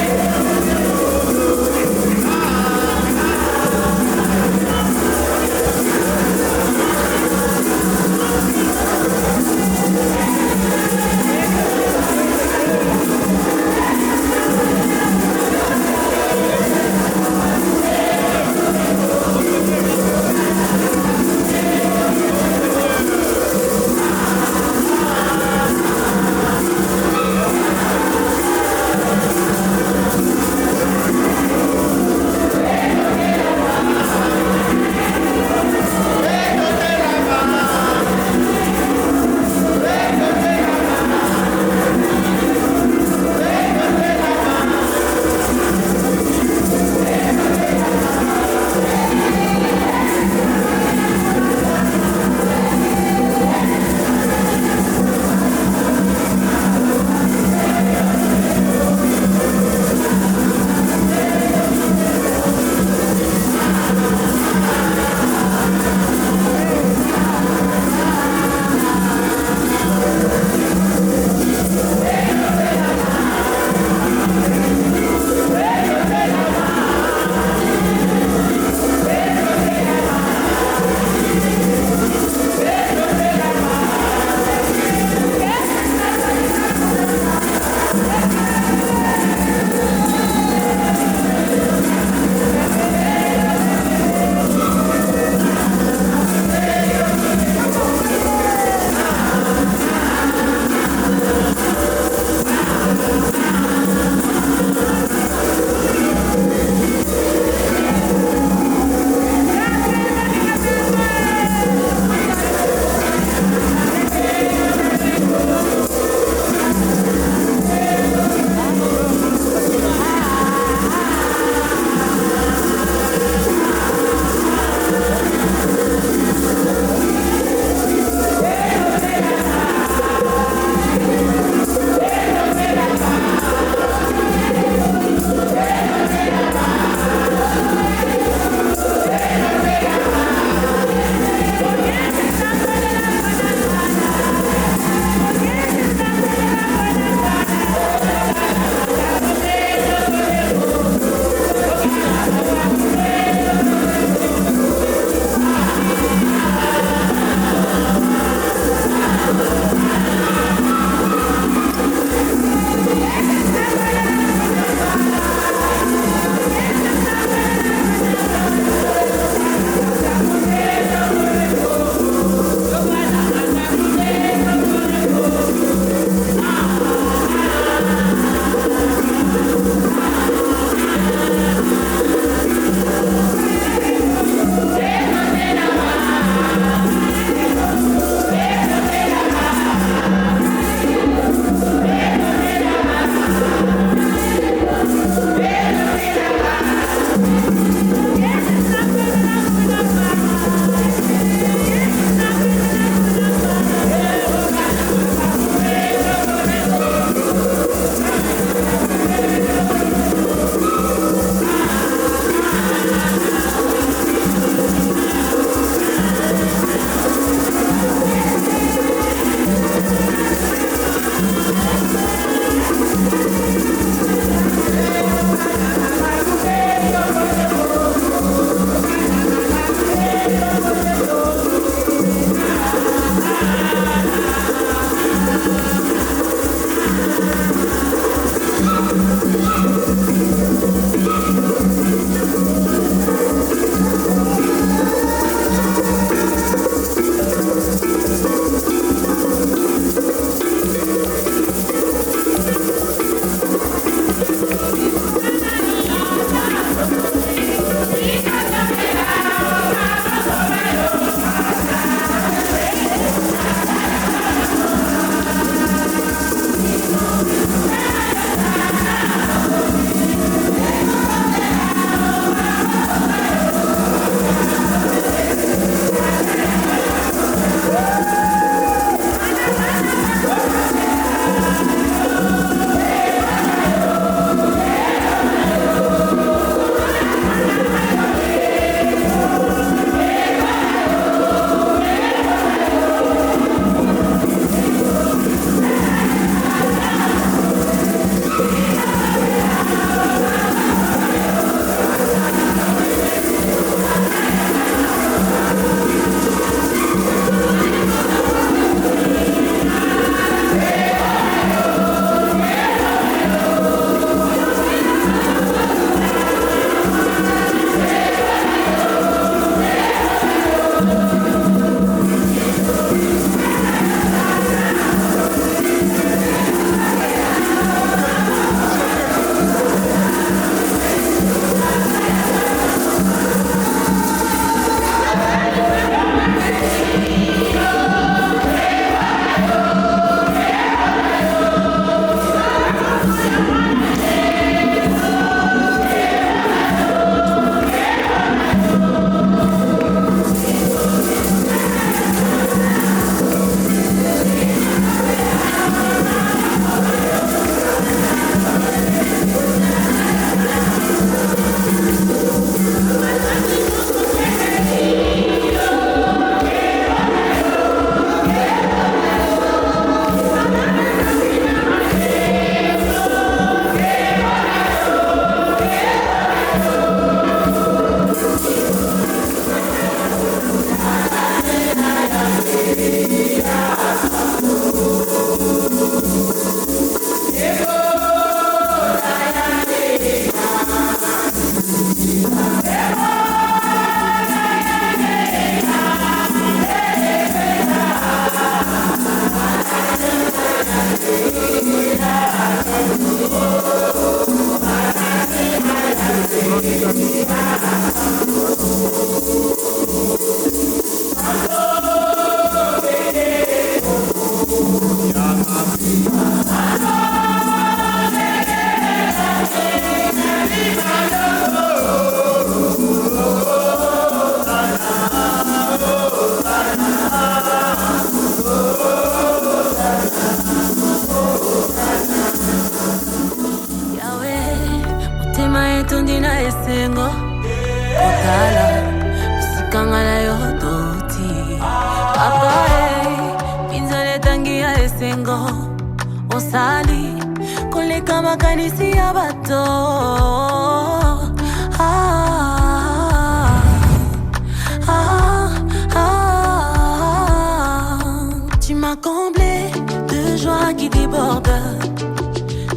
Tu m'as comblé de joie qui déborde.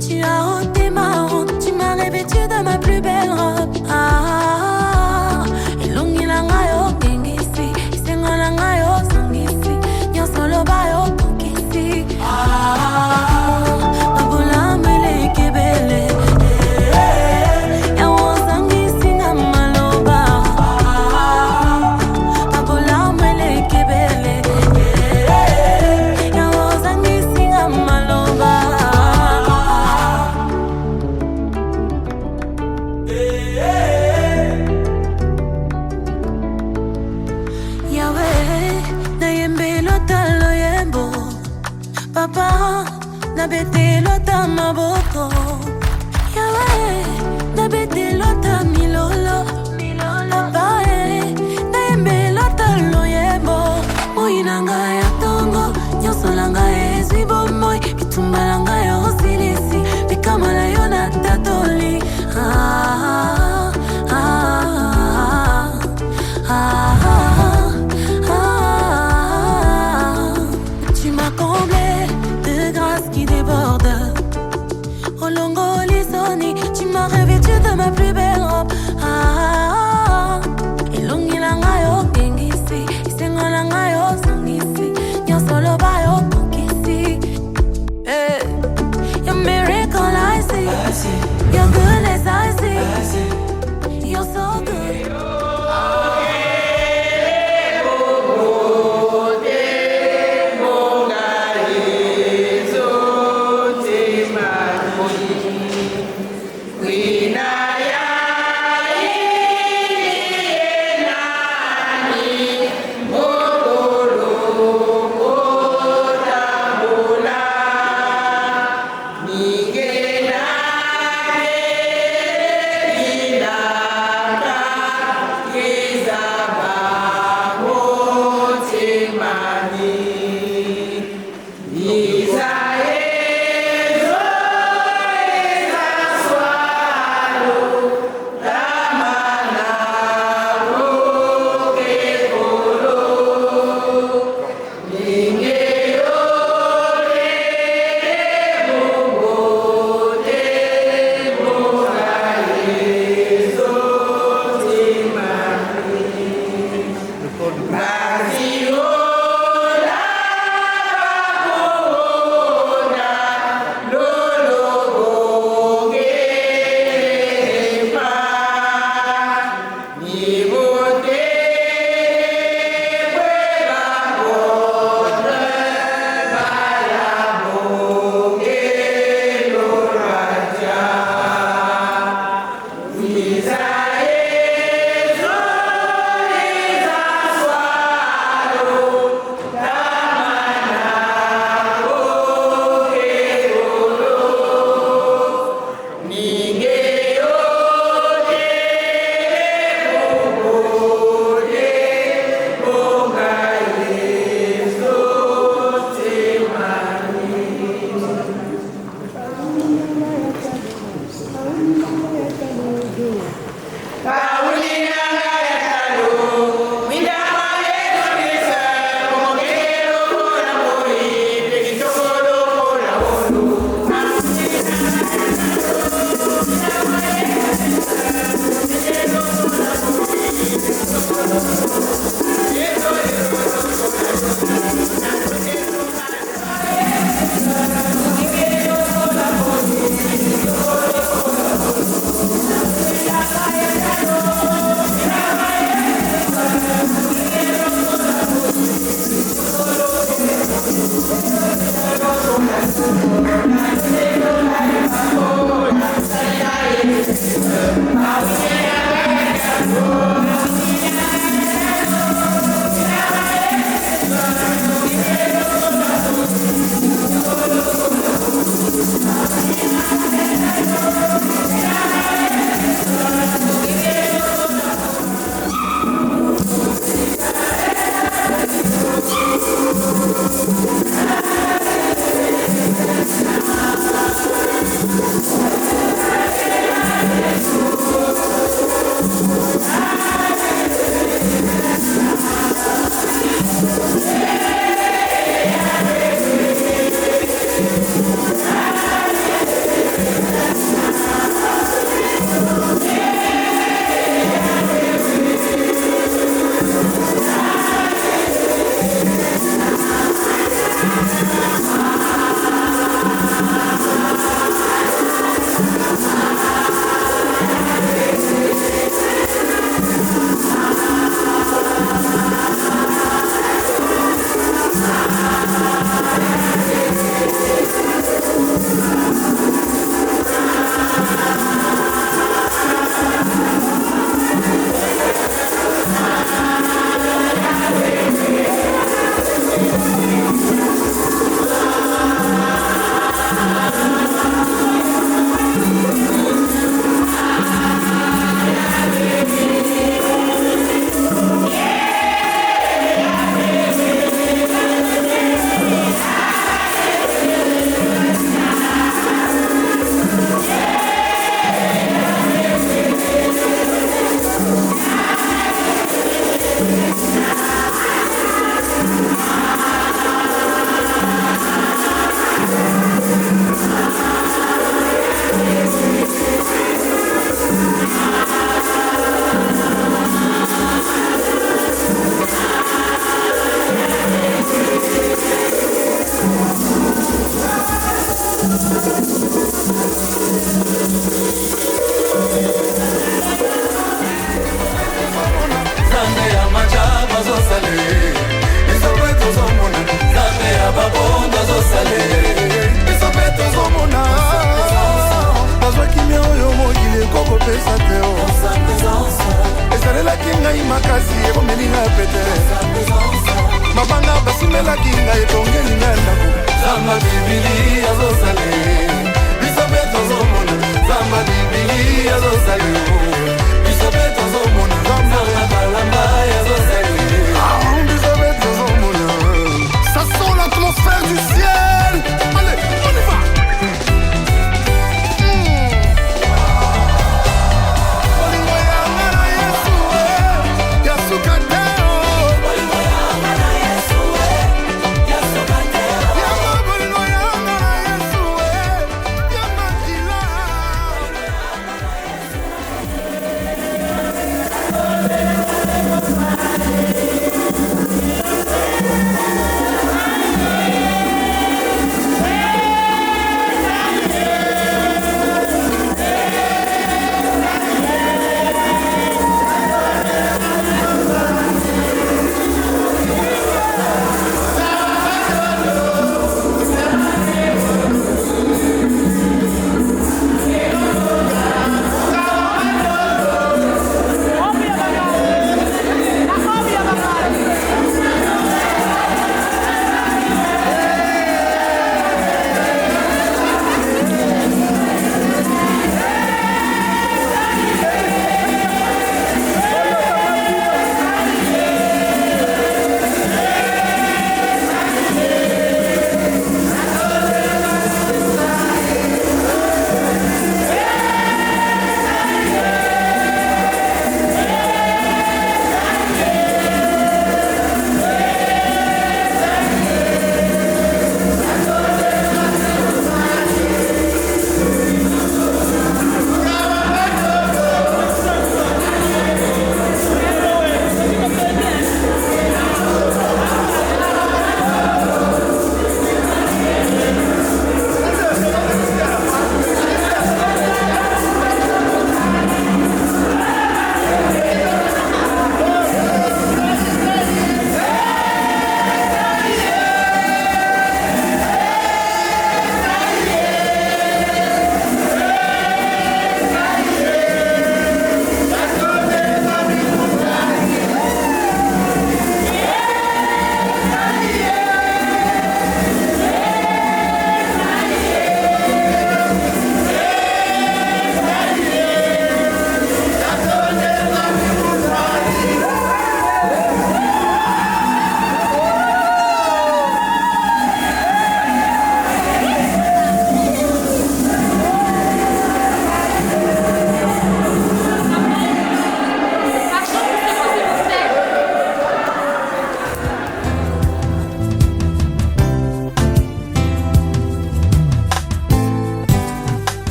Tu as ôté ma honte, tu m'as revêtu de ma plus belle robe. Ilungi na ngayo kengisi, isengo na ngayo sungisi, nyonso loba yo pokisi. Babula mele kebele, yawo sangisi na maloba. Babula mele kebele, yawo sangisi na maloba. Papa, na bete lota maboko. Yawe, na bete lota milolo. Papa, na yembe lota loyebo. Moinanga ya tongo, nyonso langa ezwi bomoi. Bitumba langa yo silisi, bikama na yo na tatoli. Tu m'as comblé de grâce qui déborde. Olongo lisoni, tu m'as revêtu de ma plus belle robe.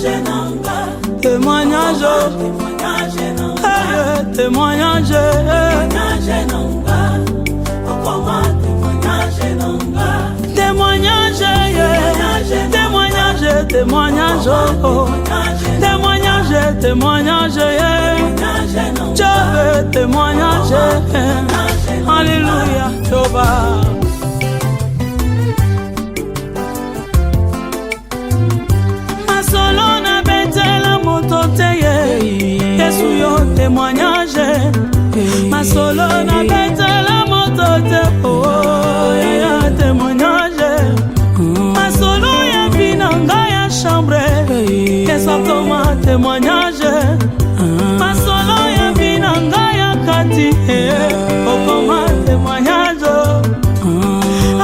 témoignage, témoignage, témoignage, témoignage, témoignage, témoignage, témoignage, je veux témoignage, alléluia, Toba. Masolo na betela moto teye, Yesu yo témoignage, masolo na betela moto te, oh, ya témoignage. Masolo ya binanga ya chambre, kesakoma témoignage. Masolo ya binanga ya kati, okoma témoignage.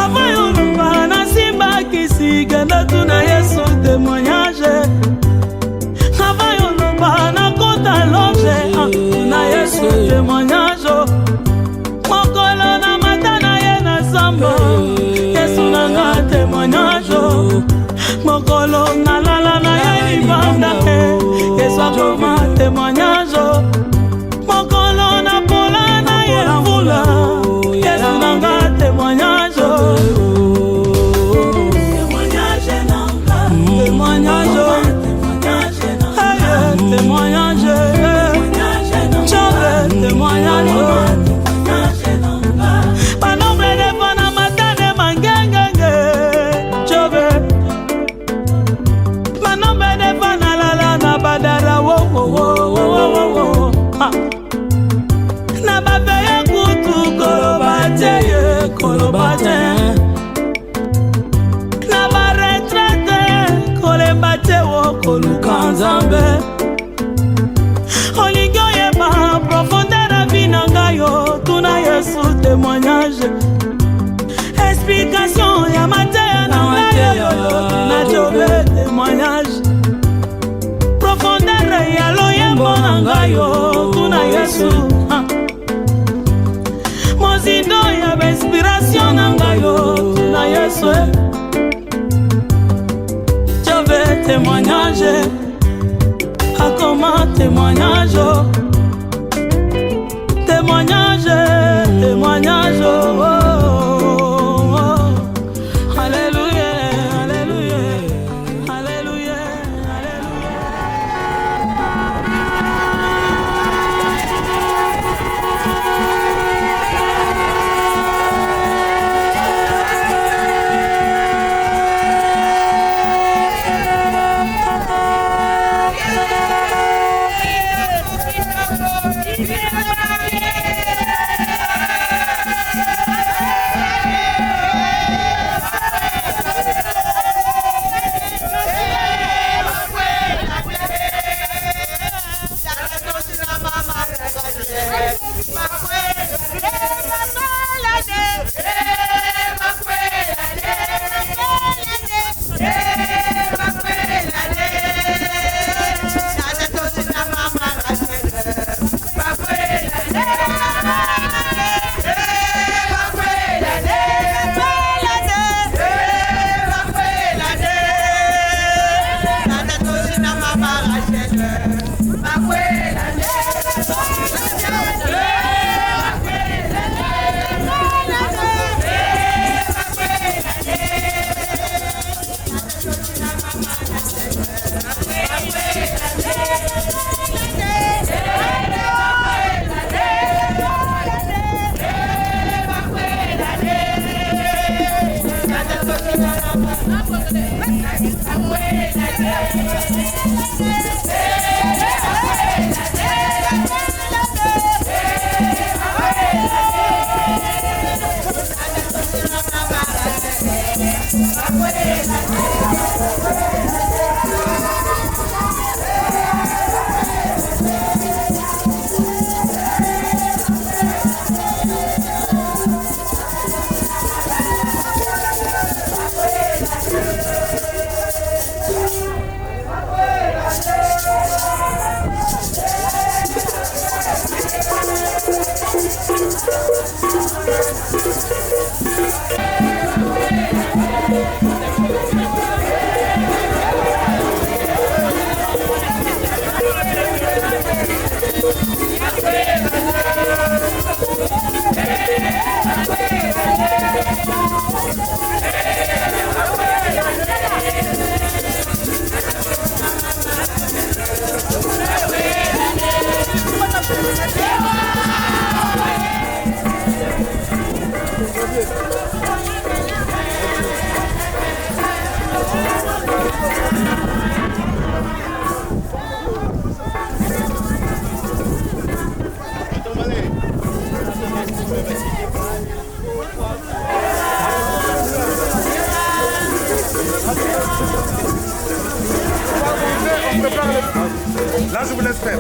Abayo lumba na simba kisi ganda tuna Yesu témoignage. Abayo lumba na kota loge, tuna Yesu témoignage. Mokolo na matana ye na samba, Yesu nanga témoignage. Mokolo na lala na ye libanda, Yesu akoma témoignage. Mokolo na pola na ye mvula, Yesu nanga témoignage. Témoignage nanga, témoignage, témoignage, témoignage. Na ba retraite kolembate wo kolukanzambe olingo yeba profondeur a vinanga yo tuna Yesu témoignage explication ya mateya na yo na jobe témoignage profondeur ya loyembo nanga yo tuna Yesu mozindo ya inspiration nanga yo tuna Yesu. Je veux témoignage, à comment témoignage, témoignage, témoignage, oh, oh, oh. Alléluia, alléluia, alléluia, prépare le... Là, je vous laisse faire.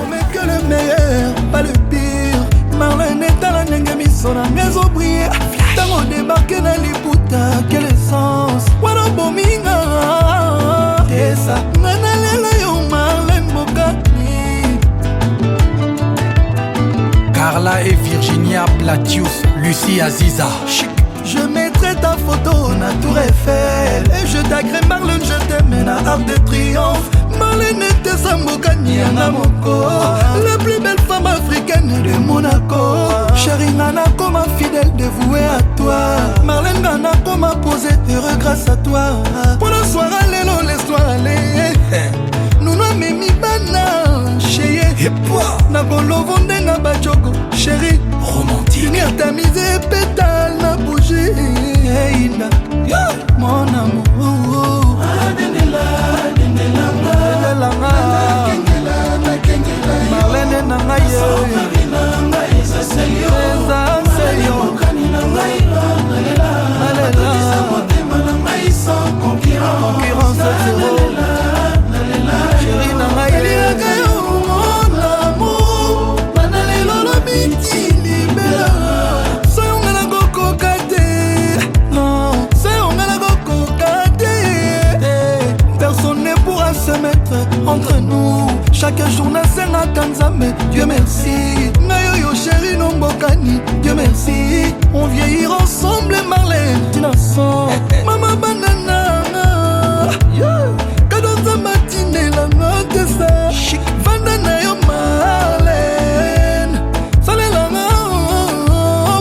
On met que le meilleur, pas le pire. Marlène est à la Nengemission, la maison brille. Tant on débarque dans les putas, quelle essence. Wano bominga, Tessa. Nanalela yo Marlène Bogani. Carla et Virginia Platius, Lucie Aziza. Je mettrai ta photo na Tour Eiffel. Et je taguerai Marlène, je t'aime na Arc de Triomphe. Marlène était sa Mbokani Anamoko, la plus belle femme africaine de Monaco. Chérie Nana, comme fidèle dévouée à toi. Marlène Nana, comme posé heureux grâce à toi. Pour le soir, allez, laisse-toi aller. Nous n'avons mis bana, chérie. Na bolo vonde na bachoko, chérie. Romantique. Lumière tamisée, pétale na bougie. Mon amour. Marlène nanga ye eza seyo concurrence zéro chéri nanga eliaka yo mon amour bana lelo lobi tilibela soyonga na kokoka te non soyonga na kokoka te personne ne pourra se mettre entre nous. Chaque jour na senga Tanzame, Dieu merci. Nayoyo chéri no mbokani, Dieu merci. On vieillir ensemble Marlène, Tinason. Mama banana, kadonza matine la note ça. Vanda na yo Marlène, salelanga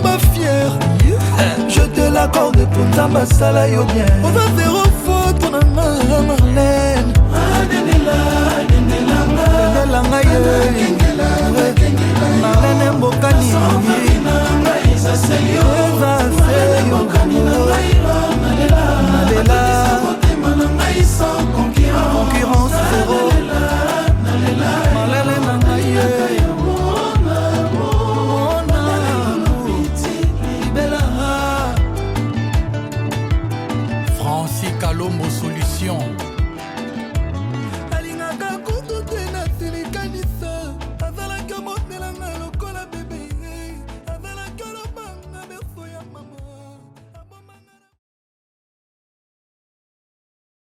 ba fier. Je te l'accorde pour Nzamba sala yo bien. On va faire photo na Marlène. Langa ye Marlène Mbokani eza seyo Nalela concurrence zéro Marlène nanga ye Francis Kalombo Solution.